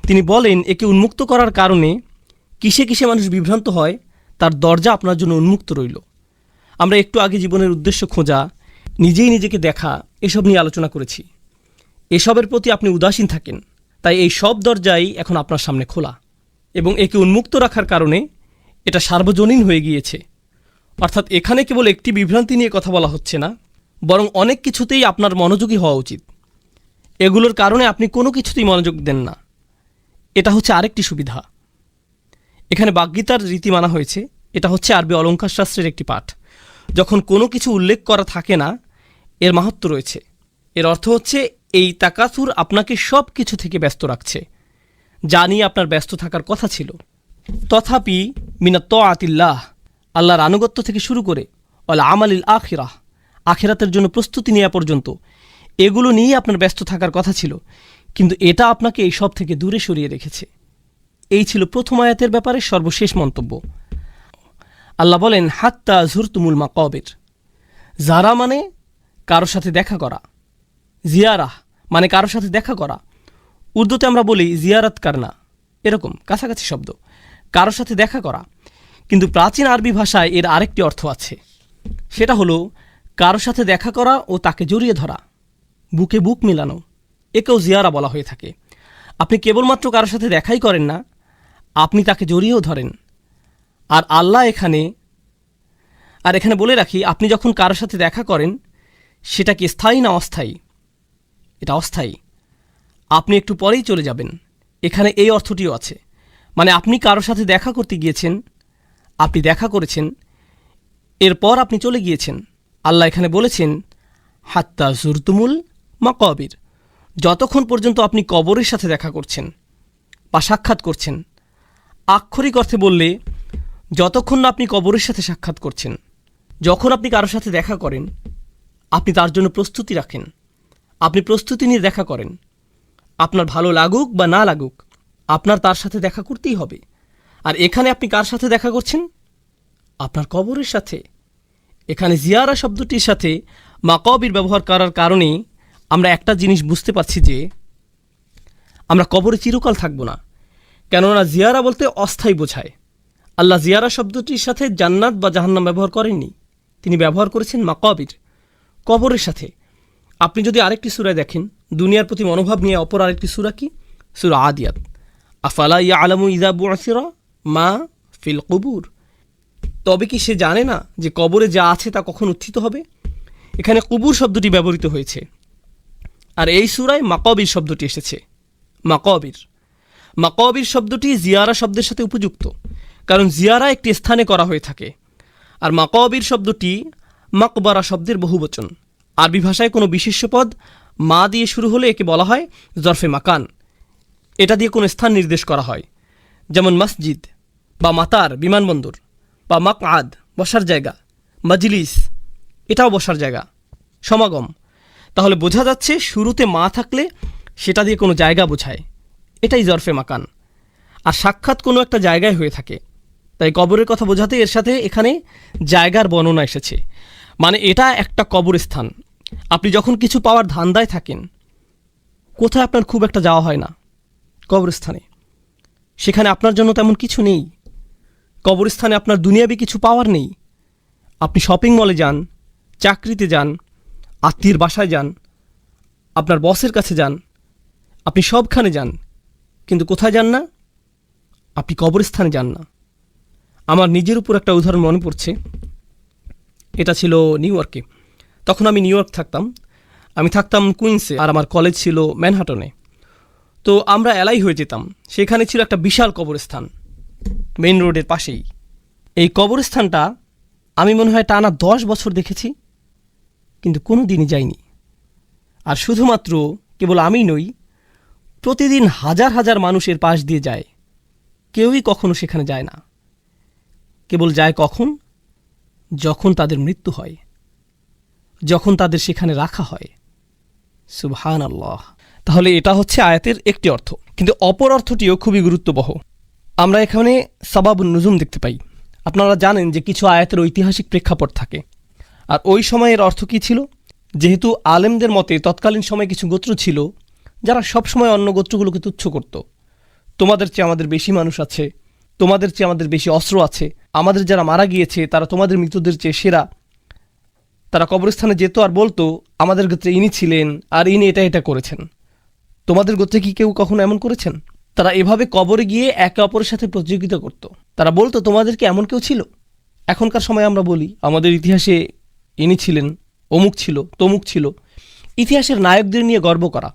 তিনি বলেন একে উন্মুক্ত করার কারণে কিসে কিসে মানুষ বিভ্রান্ত হয় তার দরজা আপনার জন্য উন্মুক্ত রইল। আমরা একটু আগে জীবনের উদ্দেশ্য খোঁজা, নিজেই নিজেকে দেখা, এসব নিয়ে আলোচনা করেছি। এসবের প্রতি আপনি উদাসীন থাকেন, তাই এই সব দরজাই এখন আপনার সামনে খোলা, এবং একে উন্মুক্ত রাখার কারণে এটা সার্বজনীন হয়ে গিয়েছে। অর্থাৎ এখানে কেবল একটি বিভ্রান্তি নিয়ে কথা বলা হচ্ছে না, বরং অনেক কিছুতেই আপনার মনোযোগী হওয়া উচিত। এগুলোর কারণে আপনি কোনো কিছুতেই মনোযোগ দেন না, এটা হচ্ছে আরেকটি সুবিধা। এখানে বাগ্যিতার রীতি মানা হয়েছে। এটা হচ্ছে আরবি অলঙ্কার শাস্ত্রের একটি পাঠ। যখন কোনো কিছু উল্লেখ করা থাকে না, এর মাহাত্ম্য রয়েছে। এর অর্থ হচ্ছে এই তাকাসুর আপনাকে সব কিছু থেকে ব্যস্ত রাখছে, যা নিয়ে আপনার ব্যস্ত থাকার কথা ছিল। তথাপি মিনাত তাআতিল্লাহ, আল্লাহর আনুগত্য থেকে শুরু করে ওয়াল আমালিল আখিরাহ, আখিরাতের জন্য প্রস্তুতি নেওয়া পর্যন্ত, এগুলো নিয়ে আপনার ব্যস্ত থাকার কথা ছিল, কিন্তু এটা আপনাকে এই সব থেকে দূরে সরিয়ে রেখেছে। এই ছিল প্রথম আয়াতের ব্যাপারে সর্বশেষ মন্তব্য। আল্লাহ বলেন হাত্তা জুরতুমুল মাকাবির। যারা মানে কারো সাথে দেখা করা, জিয়ারাহ মানে কারো সাথে দেখা করা। উর্দুতে আমরা বলি জিয়ারাত কারনা, এরকম কাছাকাছি শব্দ, কারো সাথে দেখা করা। কিন্তু প্রাচীন আরবি ভাষায় এর আরেকটি অর্থ আছে, সেটা হলো কারো সাথে দেখা করা ও তাকে জড়িয়ে ধরা, বুকে বুক মিলানো। একেও জিয়ারা বলা হয়ে থাকে। আপনি কেবলমাত্র কারো সাথে দেখাই করেন না, আপনি তাকে জড়িয়েও ধরেন। আর আল্লাহ এখানে বলে রাখি, আপনি যখন কারো সাথে দেখা করেন সেটা কি স্থায়ী না অস্থায়ী? এটা অস্থায়ী। আপনি একটু পরেই চলে যাবেন। এখানে এই অর্থটিও আছে, মানে আপনি কারো সাথে দেখা করতে গিয়েছেন, আপনি দেখা করেছেন, এরপর আপনি চলে গিয়েছেন। আল্লাহ এখানে বলেছেন হাত্তা জুরতুমুল মাকাবির, যতক্ষণ পর্যন্ত আপনি কবরের সাথে দেখা করছেন বা সাক্ষাৎ করছেন। আক্ষরিক অর্থে বললে যতক্ষণ না আপনি কবরের সাথে সাক্ষাৎ করছেন। যখন আপনি কারোর সাথে দেখা করেন, আপনি তার জন্য প্রস্তুতি রাখেন, আপনি প্রস্তুতি নিয়ে দেখা করেন। আপনার ভালো লাগুক বা না লাগুক, আপনার তার সাথে দেখা করতেই হবে। আর এখানে আপনি কার সাথে দেখা করছেন? আপনার কবরের সাথে। এখানে জিয়ারা শব্দটির সাথে মাকাবির ব্যবহার করার কারণে আমরা একটা জিনিস বুঝতে পারছি যে আমরা কবরে চিরকাল থাকব না, কেননা জিয়ারা বলতে অস্থায়ী বোঝায়। আল্লাহ জিয়ারা শব্দটির সাথে জান্নাত বা জাহান্নাম ব্যবহার করেননি, তিনি ব্যবহার করেছেন মাকাবির, কবরের সাথে। আপনি যদি আরেকটি সূরায় দেখেন, দুনিয়ার প্রতি মনোভাব নিয়ে অপর আরেকটি সূরা কি? সূরা আদিয়াত। আফালা ইয়ালামু ইযা বু'সিরা মা ফিল কুবুর, তবে কি সে জানে না যে কবরে যা আছে তা কখন উত্থিত হবে? এখানে কুবুর শব্দটি ব্যবহৃত হয়েছে, আর এই সূরায় মাকাবির শব্দটি এসেছে। মাকাবির শব্দটি জিয়ারা শব্দের সাথে উপযুক্ত, কারণ জিয়ারা একটি স্থানে করা হয়ে থাকে। আর মাকাবির শব্দটি মাকবারা শব্দের বহুবচন। আরবি ভাষায় কোনো বিশেষ্য পদ মা দিয়ে শুরু হলে একে বলা হয় জরফে মাকান। এটা দিয়ে কোনো স্থান নির্দেশ করা হয়, যেমন মসজিদ বা মাতার বিমানবন্দর, বা মাকআদ বসার জায়গা, মজলিস এটাও বসার জায়গা, সমাগম। তাহলে বোঝা যাচ্ছে শুরুতে মা থাকলে সেটা দিয়ে কোনো জায়গা বোঝায়, এটাই জরফে মাকান। আর সাক্ষাৎ কোনো একটা জায়গায় হয়ে থাকে, তাই কবরের কথা বোঝাতে এর সাথে এখানে জায়গার বর্ণনা এসেছে। মানে এটা একটা কবরস্থান। আপনি যখন কিছু পাওয়ার ধান্দায় থাকেন, কোথায় আপনার খুব একটা যাওয়া হয় না? কবরস্থানে। সেখানে আপনার জন্য তেমন কিছু নেই। কবরস্থানে আপনার দুনিয়াবি কিছু পাওয়ার নেই। আপনি শপিং মলে যান, চাকরিতে যান, আত্মীয়ের বাসায় যান, আপনার বসের কাছে যান, আপনি সবখানে যান, কিন্তু কোথায় যান না? আপনি কবরস্থানে যান না। আমার নিজের উপর একটা উদাহরণ মনে পড়ছে। এটা ছিল নিউ ইয়র্কে। তখন আমি নিউ ইয়র্ক থাকতাম। আমি থাকতাম কুইন্সে, আর আমার কলেজ ছিল ম্যানহাটনে। তো আমরা এলাই হয়ে যেতাম। সেখানে ছিল একটা বিশাল কবরস্থান, মেইন রোডের পাশেই। এই কবরস্থানটা আমি মনে হয় টানা 10 বছর দেখেছি, কিন্তু কোনো দিনই যাইনি। আর শুধুমাত্র কেবল আমি নই, প্রতিদিন হাজার হাজার মানুষের পাশ দিয়ে যায়। কেউই কখনো সেখানে যায় না। কেবল যায় কখন? যখন তাদের মৃত্যু হয়, যখন তাদের সেখানে রাখা হয়। সুবহানাল্লাহ। তাহলে এটা হচ্ছে আয়াতের একটি অর্থ, কিন্তু অপর অর্থটিও খুবই গুরুত্ববহ। আমরা এখানে সাবাবুন নুজুম দেখতে পাই। আপনারা জানেন যে কিছু আয়াতের ঐতিহাসিক প্রেক্ষাপট থাকে। আর ওই সময়ের অর্থ কী ছিল? যেহেতু আলেমদের মতে তৎকালীন সময়ে কিছু গোত্র ছিল যারা সবসময় অন্য গোত্রগুলোকে তুচ্ছ করত। তোমাদের চেয়ে আমাদের বেশি মানুষ আছে, তোমাদের চেয়ে আমাদের বেশি অস্ত্র আছে, আমাদের যারা মারা গিয়েছে তারা তোমাদের মৃতদের চেয়ে সেরা। তারা কবরস্থানে যেত আর বলতো, আমাদের গোত্রে ইনি ছিলেন আর ইনি এটা এটা করেছেন। তোমাদের গোত্রে কি কেউ কখনো এমন করেছেন? তারা এভাবে কবরে গিয়ে একে অপরের সাথে প্রতিযোগিতা করত। তারা বলতো, তোমাদের কি এমন কেউ ছিল? এখনকার সময় আমরা বলি, আমাদের ইতিহাসে ইনি ছিলেন, অমুক ছিল, তমুক ছিল। ইতিহাসের নায়কদের নিয়ে গর্ব করা।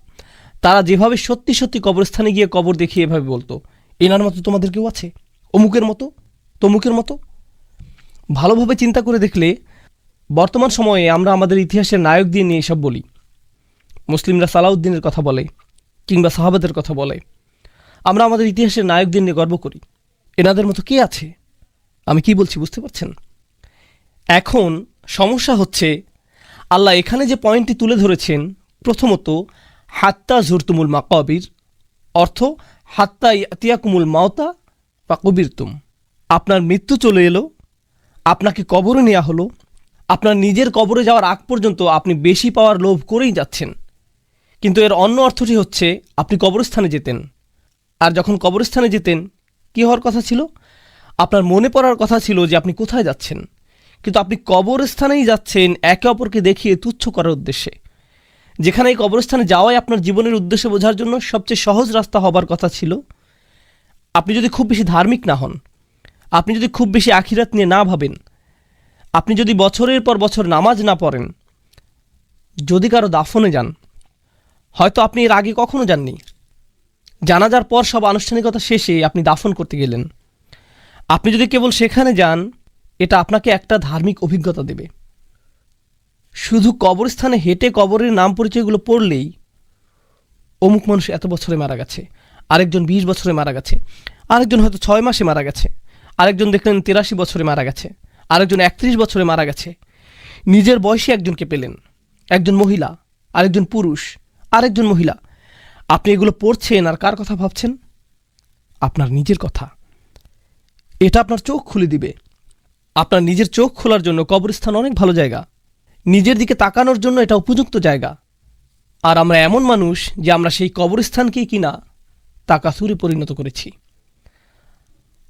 তারা যেভাবে সত্যি সত্যি কবরস্থানে গিয়ে কবর দেখিয়ে এভাবে বলতো, এনার মতো তোমাদের কেউ আছে, অমুকের মতো, তমুকের মতো। ভালোভাবে চিন্তা করে দেখলে বর্তমান সময়ে আমরা আমাদের ইতিহাসের নায়কদের নিয়ে এসব বলি। মুসলিমরা সালাউদ্দিনের কথা বলে, কিংবা সাহাবাদের কথা বলে। আমরা আমাদের ইতিহাসের নায়কদের নিয়ে গর্ব করি। এনাদের মতো কে আছে? আমি কি বলছি বুঝতে পারছেন? এখন সমস্যা হচ্ছে, আল্লাহ এখানে যে পয়েন্টটি তুলে ধরেছেন, প্রথমত হাত্তা জুরতুমুল মাকাবির, অর্থ হাত্তা ইয়াতিয়াকুমুল মাওতা বা কবিরতুম। আপনার মৃত্যু চলে এলো, আপনাকে কবরে নেওয়া হলো, আপনার নিজের কবরে যাওয়ার আগ পর্যন্ত আপনি বেশি পাওয়ার লোভ করেই যাচ্ছেন। কিন্তু এর অন্য অর্থটি হচ্ছে, আপনি কবরস্থানে যেতেন, আর যখন কবরস্থানে যেতেন কী হওয়ার কথা ছিল? আপনার মনে পড়ার কথা ছিল যে আপনি কোথায় যাচ্ছেন, কিন্তু আপনি কবরস্থানেই যাচ্ছেন একে অপরকে দেখিয়ে তুচ্ছ করার উদ্দেশ্যে। যেখানে এই কবরস্থানে যাওয়াই আপনার জীবনের উদ্দেশ্য বোঝার জন্য সবচেয়ে সহজ রাস্তা হবার কথা ছিল। আপনি যদি খুব বেশি ধার্মিক না হন, আপনি যদি খুব বেশি আখিরাত নিয়ে না ভাবেন, আপনি যদি বছরের পর বছর নামাজ না পড়েন, যদি কারো দাফনে যান, হয়তো আপনি এর আগে কখনো যাননি, জানাজার পর সব আনুষ্ঠানিকতা শেষে আপনি দাফন করতে গেলেন, আপনি যদি কেবল সেখানে যান, এটা আপনাকে একটা ধার্মিক অভিজ্ঞতা দেবে। শুধু কবরস্থানে হেঁটে কবরের নাম পরিচয়গুলো পড়লেই, অমুক মানুষ এত বছরে মারা গেছে, আরেকজন 20 বছরে মারা গেছে, আরেকজন হয়তো 6 মাসে মারা গেছে, আরেকজন দেখলেন 83 বছরে মারা গেছে, আরেকজন 31 বছরে মারা গেছে। নিজের বয়সে একজনকে পেলেন, একজন মহিলা, আরেকজন পুরুষ, আরেকজন মহিলা। আপনি এগুলো পড়ছেন আর কার কথা ভাবছেন? আপনার নিজের কথা। এটা আপনার চোখ খুলে দিবে। আপনার নিজের চোখ খোলার জন্য কবরস্থান অনেক ভালো জায়গা, নিজের দিকে তাকানোর জন্য এটা উপযুক্ত জায়গা। আর আমরা এমন মানুষ যে আমরা সেই কবরস্থানকেই কিনা তাকাসুরে পরিণত করেছি।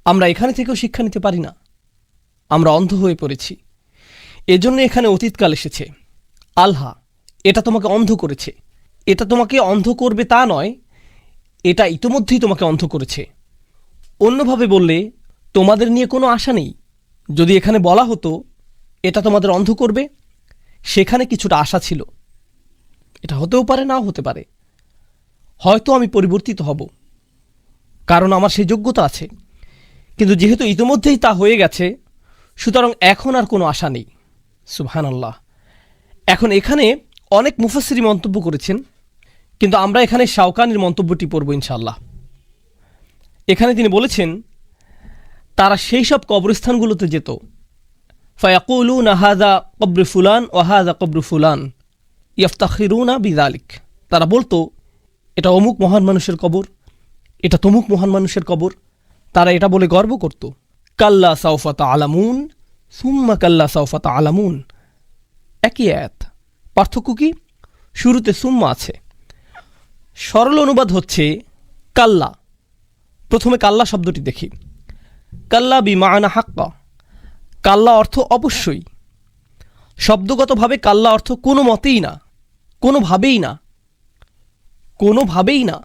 আমরা এখানে থেকেও শিক্ষা নিতে পারি না, আমরা অন্ধ হয়ে পড়েছি। এজন্য এখানে অতীতকাল এসেছে। আল্লাহ এটা তোমাকে অন্ধ করেছে। এটা তোমাকে অন্ধ করবে তা নয়, এটা ইতোমধ্যেই তোমাকে অন্ধ করেছে। অন্যভাবে বললে, তোমাদের নিয়ে কোনো আশা নেই। যদি এখানে বলা হতো এটা তোমাদের অন্ধ করবে, সেখানে কিছুটা আশা ছিল। এটা হতেও পারে, নাও হতে পারে। হয়তো আমি পরিবর্তিত হব, কারণ আমার সেই যোগ্যতা আছে। কিন্তু যেহেতু ইতিমধ্যেই তা হয়ে গেছে, সুতরাং এখন আর কোনো আশা নেই। সুবহানাল্লাহ। এখন এখানে অনেক মুফাসসিরি মন্তব্য করেছেন, কিন্তু আমরা এখানে শাওকানির মন্তব্যটি পড়ব ইনশাআল্লাহ। এখানে তিনি বলেছেন, তারা সেই সব কবরস্থানগুলোতে যেত, ফায়াকুলুনা হাযা কবর ফুলান ওয়া হাযা কবর ফুলান ইফতাখিরুনা বিযালিক। তারা বলতো, এটা অমুক মহান মানুষের কবর, এটা তমুক মহান মানুষের কবর। তারা এটা বলে গর্ব করত। কাল্লা সাউফা তা'লামুন সুম্মা কাল্লা সাউফা তা'লামুন, একই আয়াত, পার্থক্য কি? শুরুতে সুম্মা আছে। সরল অনুবাদ হচ্ছে কাল্লা। প্রথমে কাল্লা শব্দটি দেখি। কাল্লা বিমাআনা হাক্কা। কাল্লা অর্থ অবশ্যই। শব্দগতভাবে কাল্লা অর্থ কোনো মতেই না, কোনোভাবেই না, কোনোভাবেই না।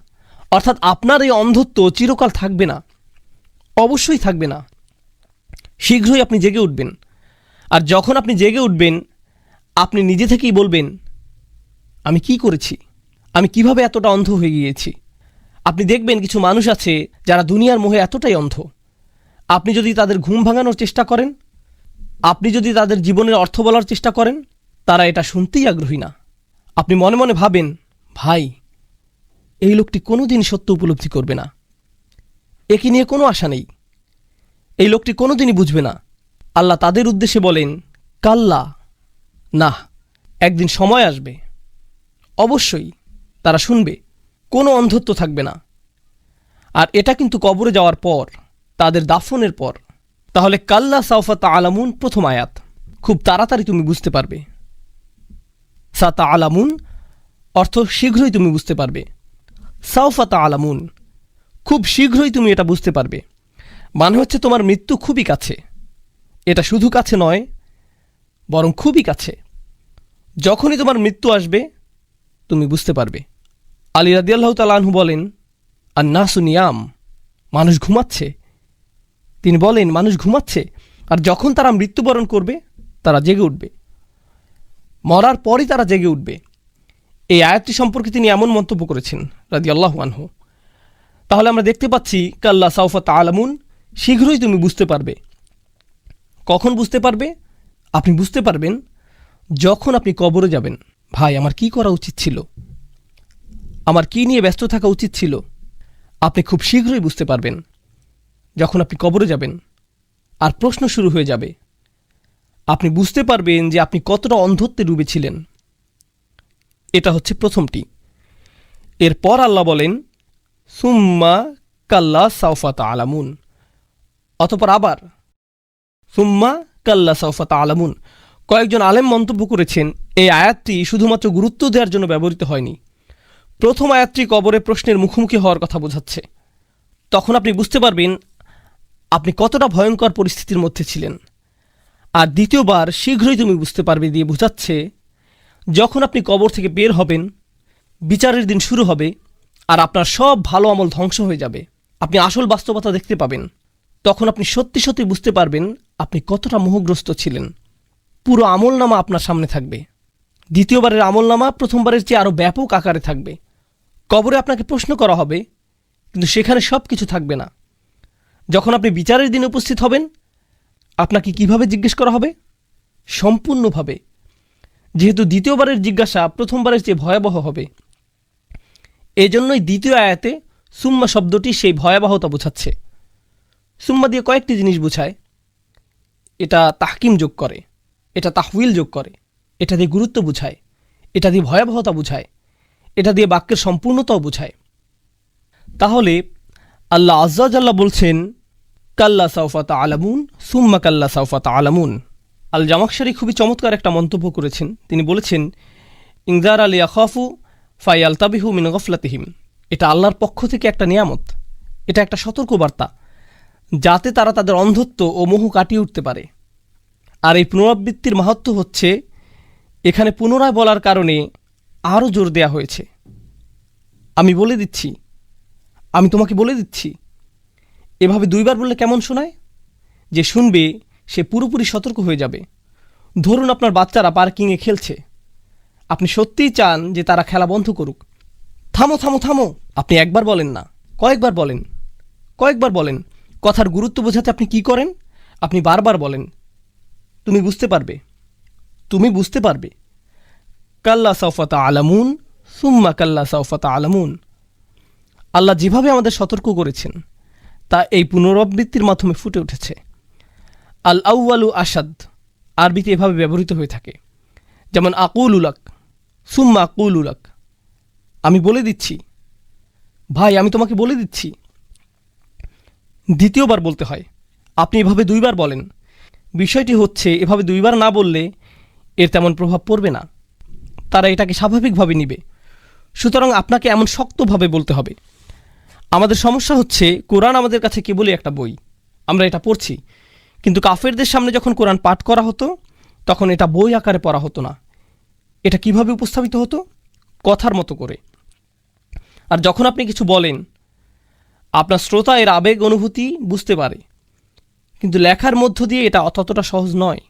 অর্থাৎ আপনার এই অন্ধত্ব চিরকাল থাকবে না, অবশ্যই থাকবে না। শীঘ্রই আপনি জেগে উঠবেন। আর যখন আপনি জেগে উঠবেন, আপনি নিজে থেকেই বলবেন, আমি কি করেছি, আমি কিভাবে এতটা অন্ধ হয়ে গিয়েছি। আপনি দেখবেন কিছু মানুষ আছে যারা দুনিয়ার মোহে এতটাই অন্ধ, আপনি যদি তাদের ঘুম ভাঙানোর চেষ্টা করেন, আপনি যদি তাদের জীবনের অর্থ বলার চেষ্টা করেন, তারা এটা শুনতেই আগ্রহী না। আপনি মনে মনে ভাবেন, ভাই, এই লোকটি কোনোদিন সত্য উপলব্ধি করবে না, একে নিয়ে কোনো আশা নেই, এই লোকটি কোনোদিনই বুঝবে না। আল্লাহ তাদের উদ্দেশ্যে বলেন, কাল্লা, না, একদিন সময় আসবে, অবশ্যই তারা শুনবে, কোনো অন্ধত্ব থাকবে না। আর এটা কিন্তু কবরে যাওয়ার পর, তাদের দাফনের পর। তাহলে কাল্লা সাউফা তাআলামুন প্রথম আয়াত, খুব তাড়াতাড়ি তুমি বুঝতে পারবে। সা তাআলামুন অর্থ শীঘ্রই তুমি বুঝতে পারবে, সাউফা তাআলামুন খুব শীঘ্রই তুমি এটা বুঝতে পারবে। মানে হচ্ছে তোমার মৃত্যু খুবই কাছে। এটা শুধু কাছে নয়, বরং খুবই কাছে। যখনই তোমার মৃত্যু আসবে, তুমি বুঝতে পারবে। আলী রাদিয়াল্লাহু তাআলা আনহু বলেন, আন-নাসু নিয়াম, মানুষ ঘুমাচ্ছে। তিনি বলেন, মানুষ ঘুমাচ্ছে, আর যখন তারা মৃত্যুবরণ করবে, তারা জেগে উঠবে। মরার পরই তারা জেগে উঠবে। এই আয়াতটি সম্পর্কে তিনি এমন মন্তব্য করেছেন রাদিয়াল্লাহু আনহু। তাহলে আমরা দেখতে পাচ্ছি, কাল্লা সাউফা তাআলামুন, শীঘ্রই তুমি বুঝতে পারবে। কখন বুঝতে পারবে? আপনি বুঝতে পারবেন যখন আপনি কবরে যাবেন। ভাই, আমার কি করা উচিত ছিল, আমার কি নিয়ে ব্যস্ত থাকা উচিত ছিল, আপনি খুব শীঘ্রই বুঝতে পারবেন যখন আপনি কবরে যাবেন। আর প্রশ্ন শুরু হয়ে যাবে। আপনি বুঝতে পারবেন যে আপনি কতটা অন্ধত্বে ডুবেছিলেন। এটা হচ্ছে প্রথমটি। এরপর আল্লাহ বলেন, সুম্মা কাল্লা সাউফা তাআলামুন, অতঃপর আবার সুম্মা কাল্লা সাউফা তাআলামুন। কয়েকজন আলেম মন্তব্য করেছেন, এই আয়াতটি শুধুমাত্র গুরুত্ব দেওয়ার জন্য ব্যবহৃত হয়নি। প্রথম আয়াতটি কবরে প্রশ্নের মুখোমুখি হওয়ার কথা বোঝাচ্ছে। তখন আপনি বুঝতে পারবেন আপনি কতটা ভয়ঙ্কর পরিস্থিতির মধ্যে ছিলেন। আর দ্বিতীয়বার শীঘ্রই তুমি বুঝতে পারবে দিয়ে বোঝাচ্ছে, যখন আপনি কবর থেকে বের হবেন, বিচারের দিন শুরু হবে, আর আপনার সব ভালো আমল ধ্বংস হয়ে যাবে। আপনি আসল বাস্তবতা দেখতে পাবেন। তখন আপনি সত্যি সত্যি বুঝতে পারবেন আপনি কতটা মোহগ্রস্ত ছিলেন। পুরো আমলনামা আপনার সামনে থাকবে। দ্বিতীয়বারের আমলনামা প্রথমবারের চেয়ে আরও ব্যাপক আকারে থাকবে। কবরে আপনাকে প্রশ্ন করা হবে, কিন্তু সেখানে সব কিছু থাকবে না। যখন আপনি বিচারের দিনে উপস্থিত হবেন, আপনাকে কিভাবে জিজ্ঞেস করা হবে? সম্পূর্ণভাবে। যেহেতু দ্বিতীয়বারের জিজ্ঞাসা প্রথমবারের চেয়ে ভয়াবহ হবে, এজন্যই দ্বিতীয় আয়াতে সুম্মা শব্দটি সেই ভয়াবহতা বোঝাচ্ছে। সুম্মা দিয়ে কয়েকটি জিনিস বোঝায়। এটা তাহকিম যোগ করে, এটা তাহউইল যোগ করে, এটা দিয়ে গুরুত্ব বুঝায়, এটা দিয়ে ভয়াবহতা বুঝায়, এটা দিয়ে বাক্যের সম্পূর্ণতাও বুঝায়। তাহলে আল্লাহ আজ্জা জাল্লা বলছেন, কাল্লা সাউফা তাআলামুন সুম্মা কাল্লা সাউফা তাআলামুন। আল জামাখশারি খুবই চমৎকার একটা মন্তব্য করেছেন। তিনি বলেছেন, ইনজার আল ইয়াখাফু ফায়ালতাবিহু মিন গফলাতিহিম। এটা আল্লাহর পক্ষ থেকে একটা নিয়ামত, এটা একটা সতর্কবার্তা, যাতে তারা তাদের অন্ধত্ব ও মোহ কাটিয়ে উঠতে পারে। আর এই পুনরাবৃত্তির মাহাত্ম্য হচ্ছে, এখানে পুনরায় বলার কারণে আরও জোর দেয়া হয়েছে। আমি বলে দিচ্ছি, আমি তোমাকে বলে দিচ্ছি। এভাবে দুইবার বললে কেমন শোনায়? যে শুনবে সে পুরোপুরি সতর্ক হয়ে যাবে। ধরুন আপনার বাচ্চারা পার্কিংয়ে খেলছে, আপনি সত্যিই চান যে তারা খেলা বন্ধ করুক। থামো থামো থামো, আপনি একবার বলেন না, কয়েকবার বলেন, কয়েকবার বলেন। কথার গুরুত্ব বোঝাতে আপনি কি করেন? আপনি বারবার বলেন, তুমি বুঝতে পারবে, তুমি বুঝতে পারবে। কাল্লা সাউফা তাআলামুন সুম্মা কাল্লা সাউফা তাআলামুন। আল্লাহ যেভাবে আমাদের সতর্ক করেছেন, তা এই পুনরাবৃত্তির মাধ্যমে ফুটে উঠেছে। আল আউয়ালু আসাদ আরবিতে এভাবে ব্যবহৃত হয়ে থাকে। যেমন আকুল উলাক, সুম্মা আকুল উলাক, আমি বলে দিচ্ছি, ভাই আমি তোমাকে বলে দিচ্ছি। দ্বিতীয়বার বলতে হয়। আপনি এভাবে দুইবার বলেন। বিষয়টি হচ্ছে, এভাবে দুইবার না বললে এর তেমন প্রভাব পড়বে না, তারা এটাকে স্বাভাবিকভাবে নিবে। সুতরাং আপনাকে এমন শক্তভাবে বলতে হবে। আমাদের সমস্যা হচ্ছে, কোরআন আমাদের কাছে কেবলই একটা বই, আমরা এটা পড়ছি, কিন্তু কাফেরদের সামনে যখন কোরআন পাঠ করা হতো, তখন এটা বই আকারে পড়া হতো না। এটা কিভাবে উপস্থাপিত হতো? কথার মতো করে। আর যখন আপনি কিছু বলেন, আপনার শ্রোতা এর আবেগ অনুভূতি বুঝতে পারে, কিন্তু লেখার মধ্য দিয়ে এটা ততটা সহজ নয়,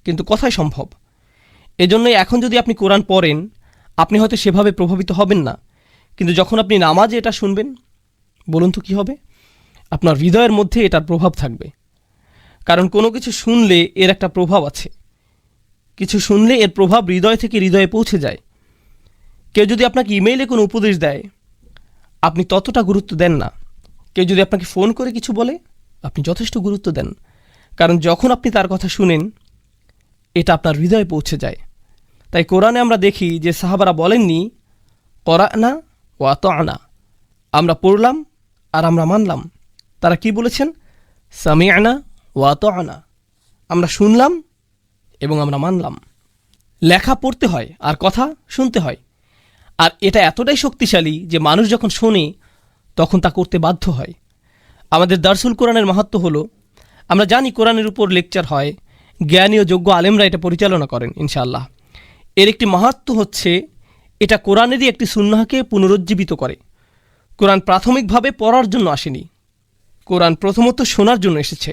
কিন্তু কথাই সম্ভব। এজন্যই এখন যদি আপনি কোরআন পড়েন, আপনি হয়তো সেভাবে প্রভাবিত হবেন না, কিন্তু যখন আপনি নামাজে এটা শুনবেন, বলুন তো কী হবে? আপনার হৃদয়ের মধ্যে এটার প্রভাব থাকবে। কারণ কোনো কিছু শুনলে এর একটা প্রভাব আছে, কিছু শুনলে এর প্রভাব হৃদয় থেকে হৃদয়ে পৌঁছে যায়। কেউ যদি আপনাকে ইমেইলে কোনো উপদেশ দেয়, আপনি ততটা গুরুত্ব দেন না। কেউ যদি আপনাকে ফোন করে কিছু বলে, আপনি যথেষ্ট গুরুত্ব দেন, কারণ যখন আপনি তার কথা শুনেন, এটা আপনার হৃদয়ে পৌঁছে যায়। তাই কোরআনে আমরা দেখি যে সাহাবারা বলেননি করানা ওয়া আতানা, আমরা পড়লাম আর আমরা মানলাম। তারা কি বলেছেন? সামিআনা ওয়া আতানা, আমরা শুনলাম এবং আমরা মানলাম। লেখা পড়তে হয় আর কথা শুনতে হয়, আর এটা এতটাই শক্তিশালী যে মানুষ যখন শোনে তখন তা করতে বাধ্য হয়। আমাদের দারসুল কোরআনের মাহাত্ম্য হলো, আমরা জানি কোরআনের উপর লেকচার হয়, জ্ঞানী ও যোগ্য আলেমরা এটা পরিচালনা করেন ইনশাআল্লাহ। এর একটি মাহাত্ম্য হচ্ছে এটা কোরআনেরই একটি সুন্নাহকে পুনরুজ্জীবিত করে। কোরআন প্রাথমিকভাবে পড়ার জন্য আসেনি, কোরআন প্রথমত শোনার জন্য এসেছে।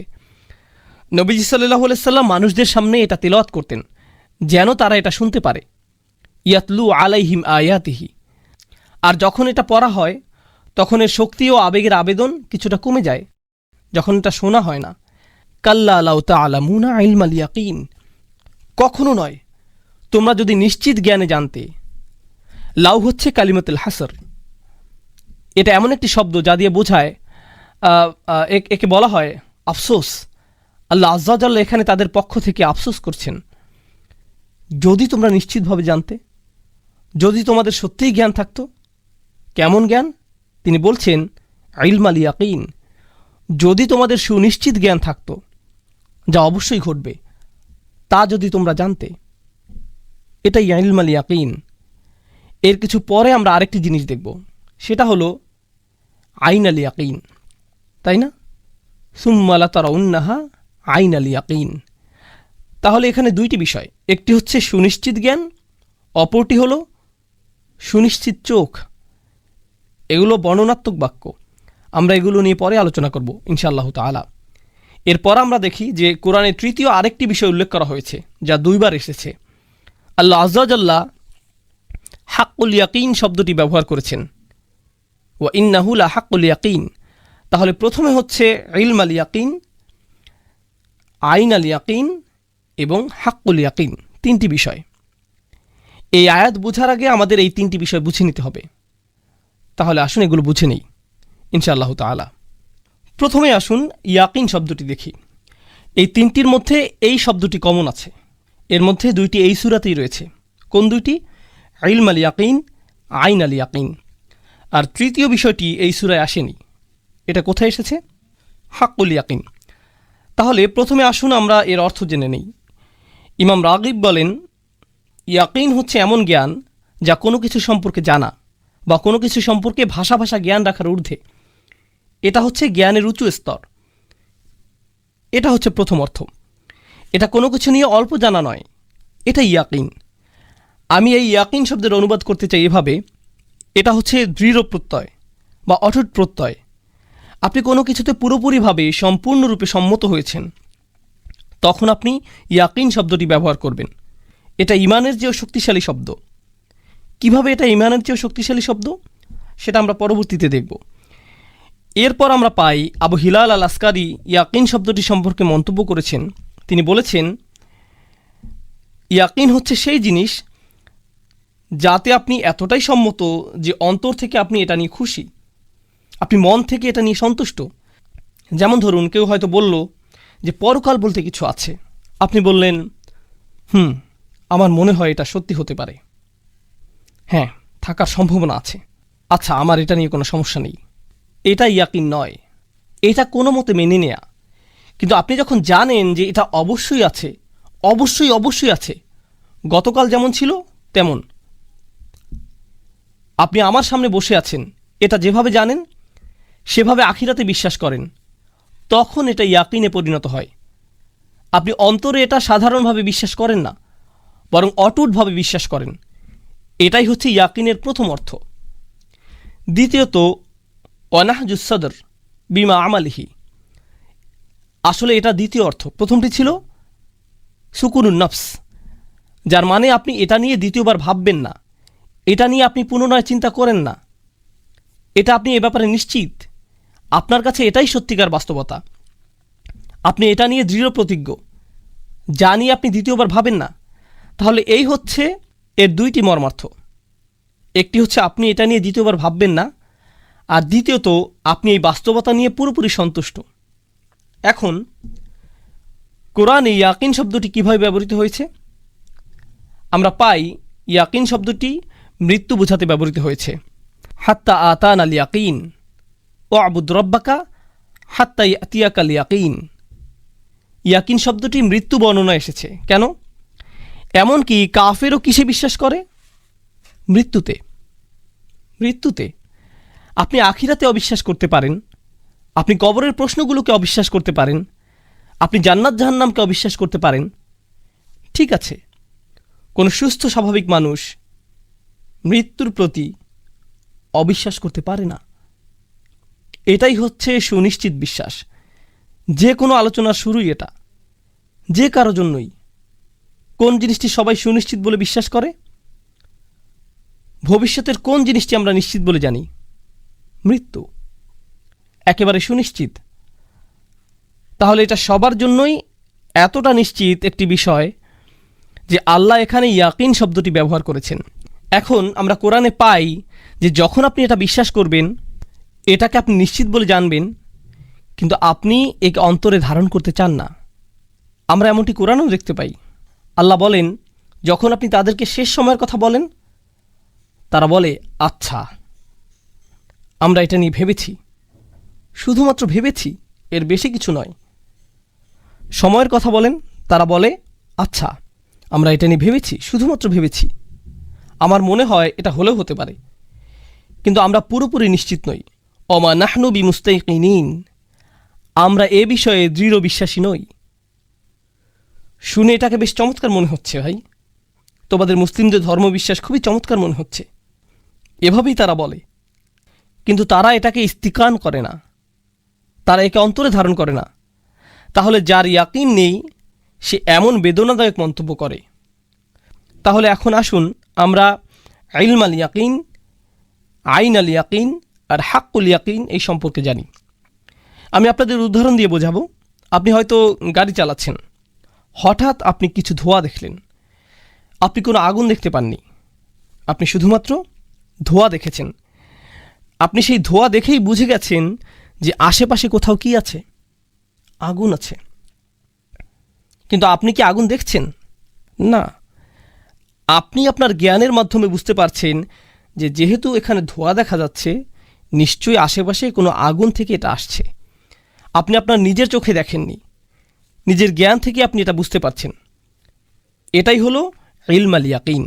নবীজি সাল্লাল্লাহু আলাইহি সাল্লাম মানুষদের সামনে এটা তিলাওয়াত করতেন যেন তারা এটা শুনতে পারে। ইয়াতলু আলাইহিম আয়াতিহি। আর যখন এটা পড়া হয় তখন এর শক্তি ও আবেগের আবেদন কিছুটা কমে যায়, যখন এটা শোনা হয় না। কাল্লা লাউ তা'লামুনা ইলমাল ইয়াকিন, কখনো নয়, তোমরা যদি নিশ্চিত জ্ঞানে জানতে। লাউ হচ্ছে কালিমাতুল হাসর, এটা এমন একটি শব্দ যা দিয়ে বোঝায়, একে বলা হয় আফসোস। আল্লাহ আজ্জা ওয়া জাল্লা এখানে তাদের পক্ষ থেকে আফসোস করছেন। যদি তোমরা নিশ্চিতভাবে জানতে, যদি তোমাদের সত্যিই জ্ঞান থাকতো। কেমন জ্ঞান? তিনি বলছেন ইলমাল ইয়াকিন, যদি তোমাদের সুনিশ্চিত জ্ঞান থাকতো, যা অবশ্যই ঘটবে, তা যদি তোমরা জানতে। এটাই ইলমাল ইয়াকিন। এর কিছু পরে আমরা আরেকটি জিনিস দেখব, সেটা হলো আইনাল ইয়াকিন, তাই না? সুম্মা লাতারাউন্নাহা আইনাল ইয়াকিন। তাহলে এখানে দুইটি বিষয়, একটি হচ্ছে সুনিশ্চিত জ্ঞান, অপরটি হলো সুনিশ্চিত চোখ। এগুলো বর্ণনাত্মক বাক্য, আমরা এগুলো নিয়ে পরে আলোচনা করব ইনশাআল্লাহ তাআলা। এরপর আমরা দেখি যে কোরআনে তৃতীয় আরেকটি বিষয় উল্লেখ করা হয়েছে যা দুইবার এসেছে। আল্লাহ আজ্জা ওয়া জাল্লা হাক্কুল ইয়াকিন শব্দটি ব্যবহার করেছেন, ওয়া ইন্নাহু লা হাক্কুল ইয়াকিন। তাহলে প্রথমে হচ্ছে ইলমাল ইয়াকিন, আইনাল ইয়াকিন এবং হাক্কুল ইয়াকিন, তিনটি বিষয়। এই আয়াত বোঝার আগে আমাদের এই তিনটি বিষয় বুঝে নিতে হবে। তাহলে আসুন এগুলো বুঝে নেই ইনশাআল্লাহ তাআলা। প্রথমে আসুন ইয়াকিন শব্দটি দেখি। এই তিনটির মধ্যে এই শব্দটি কমন আছে, এর মধ্যে দুইটি এই সূরাতেই রয়েছে। কোন দুইটি? ইলমাল ইয়াকিন, আইনাল ইয়াকিন। আর তৃতীয় বিষয়টি এই সূরায় আসেনি, এটা কোথায় এসেছে? হাক্কুল ইয়াকিন। তাহলে প্রথমে আসুন আমরা এর অর্থ জেনে নেই। ইমাম রাগিব বলেন, ইয়াকিন হচ্ছে এমন জ্ঞান যা কোনো কিছু সম্পর্কে জানা বা কোনো কিছু সম্পর্কে ভাষা জ্ঞান রাখার ঊর্ধ্বে। এটা হচ্ছে জ্ঞানের উঁচু স্তর। এটা হচ্ছে প্রথম অর্থ। এটা কোনো কিছু নিয়ে অল্প জানা নয়, এটা ইয়াকিন। আমি এই ইয়াকিন শব্দের অনুবাদ করতে চাই এভাবে, এটা হচ্ছে দৃঢ় প্রত্যয় বা অটুট প্রত্যয়। আপনি কোনো কিছুতে পুরোপুরিভাবে সম্পূর্ণরূপে সম্মত হয়েছেন, তখন আপনি ইয়াকিন শব্দটি ব্যবহার করবেন। এটা ঈমানের চেয়েও শক্তিশালী শব্দ। কিভাবে এটা ঈমানের চেয়েও শক্তিশালী শব্দ, সেটা আমরা পরবর্তীতে দেখব। এরপর আমরা পাই আবু হিলাল আল আসকারি ইয়াকিন শব্দটি সম্পর্কে মন্তব্য করেছেন। তিনি বলেছেন, ইয়াকিন হচ্ছে সেই জিনিস যাতে আপনি এতটাই সম্মত যে অন্তর থেকে আপনি এটা নিয়ে খুশি, আপনি মন থেকে এটা নিয়ে সন্তুষ্ট। যেমন ধরুন, কেউ হয়তো বলল যে পরকাল বলতে কিছু আছে, আপনি বললেন আমার মনে হয় এটা সত্যি হতে পারে, হ্যাঁ থাকার সম্ভাবনা আছে, আচ্ছা আমার এটা নিয়ে কোনো সমস্যা নেই। এটা ইয়াকিন নয়, এটা কোনো মতে মেনে নেয়া। কিন্তু আপনি যখন জানেন যে এটা অবশ্যই আছে, অবশ্যই আছে, গতকাল যেমন ছিল তেমন, আপনি আমার সামনে বসে আছেন, এটা যেভাবে জানেন সেভাবে আখিরাতে বিশ্বাস করেন, তখন এটা ইয়াকিনে পরিণত হয়। আপনি অন্তরে এটা সাধারণভাবে বিশ্বাস করেন না, বরং অটুটভাবে বিশ্বাস করেন। এটাই হচ্ছে ইয়াকিনের প্রথম অর্থ। দ্বিতীয়ত, অনাহজুস সদর বিমা আমালিহি, আসলে এটা দ্বিতীয় অর্থ। প্রথমটি ছিল সুকুনুন নফস, যার মানে আপনি এটা নিয়ে দ্বিতীয়বার ভাববেন না, এটা নিয়ে আপনি পুনরায় চিন্তা করেন না, এটা আপনি এ ব্যাপারে নিশ্চিত, আপনার কাছে এটাই সত্যিকার বাস্তবতা, আপনি এটা নিয়ে দৃঢ় প্রতিজ্ঞ, যা নিয়ে আপনি দ্বিতীয়বার ভাবেন না। তাহলে এই হচ্ছে এর দুইটি মর্মার্থ। একটি হচ্ছে আপনি এটা নিয়ে দ্বিতীয়বার ভাববেন না, আর দ্বিতীয়ত আপনি এই বাস্তবতা নিয়ে পুরোপুরি সন্তুষ্ট। এখন কোরআনে ইয়াকিন শব্দটি কীভাবে ব্যবহৃত হয়েছে? আমরা পাই ইয়াকিন শব্দটি মৃত্যু বোঝাতে ব্যবহৃত হয়েছে। হাত্তা আতান আল ইয়াকিন ও আবুদ রব্বাকা হাত্তা ইয়াতিয়াকাল ইয়াকিন। ইয়াকিন শব্দটি মৃত্যু বর্ণনা এসেছে। কেন? এমনকি কাফেরও কিসে বিশ্বাস করে? মৃত্যুতে। মৃত্যুতে। আপনি আখিরাতে অবিশ্বাস করতে পারেন, আপনি কবরের প্রশ্নগুলোকে অবিশ্বাস করতে পারেন, আপনি জান্নাত জাহান্নামকে অবিশ্বাস করতে পারেন, ঠিক আছে। কোনো সুস্থ স্বাভাবিক মানুষ মৃত্যুর প্রতি অবিশ্বাস করতে পারে না। এটাই হচ্ছে সুনিশ্চিত বিশ্বাস। যে কোনো আলোচনার শুরুই এটা, যে কারো জন্যই। কোন জিনিসটি সবাই সুনিশ্চিত বলে বিশ্বাস করে? ভবিষ্যতের কোন জিনিসটি আমরা নিশ্চিত বলে জানি? মৃত্যু। একেবারে সুনিশ্চিত। তাহলে এটা সবার জন্যই এতটা নিশ্চিত একটি বিষয় যে আল্লাহ এখানে ইয়াকিন শব্দটি ব্যবহার করেছেন। এখন আমরা কোরআনে পাই যে যখন আপনি এটা বিশ্বাস করবেন, এটাকে আপনি নিশ্চিত বলে জানবেন, কিন্তু আপনি একে অন্তরে ধারণ করতে চান না। আমরা এমনটি কোরআনেও দেখতে পাই। আল্লাহ বলেন, যখন আপনি তাদেরকে শেষ সময়ের কথা বলেন, তারা বলে আচ্ছা, আমরা এটা নিয়ে ভেবেছি, শুধুমাত্র ভেবেছি, এর বেশি কিছু নয়। সময়ের কথা বলেন, তারা বলে আচ্ছা, আমরা এটা নিয়ে ভেবেছি, শুধুমাত্র ভেবেছি, আমার মনে হয় এটা হলেও হতে পারে, কিন্তু আমরা পুরোপুরি নিশ্চিত নই। অমা নাহনু বিমুস্তাইকিনিন, আমরা এ বিষয়ে দৃঢ় বিশ্বাসী নই। শুনে এটাকে বেশ চমৎকার মনে হচ্ছে ভাই, তোমাদের মুসলিমদের ধর্মবিশ্বাস খুবই চমৎকার মনে হচ্ছে, এভাবেই তারা বলে। কিন্তু তারা এটাকে ইস্তিকান করে না, তারা একে অন্তরে ধারণ করে না। তাহলে যার ইয়াকিন নেই সে এমন বেদনাদায়ক মন্তব্য করে। তাহলে এখন আসুন আমরা ইলম আল ইয়াকিন, আইন আল ইয়াকিন আর হাক্কুল ইয়াকিন এই সম্পর্কে জানি। আমি আপনাদের উদাহরণ দিয়ে বোঝাবো। আপনি হয়তো গাড়ি চালাচ্ছেন, হঠাৎ আপনি কিছু ধোঁয়া দেখলেন। আপনি কোনো আগুন দেখতে পাননি, আপনি শুধুমাত্র ধোঁয়া দেখেছেন। আপনি সেই ধোঁয়া দেখেই বুঝে গেছেন যে আশেপাশে কোথাও কি আছে? আগুন আছে। কিন্তু আপনি কি আগুন দেখছেন? না। আপনি আপনার জ্ঞানের মাধ্যমে বুঝতে পারছেন যে যেহেতু এখানে ধোঁয়া দেখা যাচ্ছে, নিশ্চয়ই আশেপাশে কোনো আগুন থেকে এটা আসছে। আপনি আপনার নিজের চোখে দেখেননি, নিজের জ্ঞান থেকে আপনি এটা বুঝতে পারছেন। এটাই হলো ইলম আল ইয়াকিন।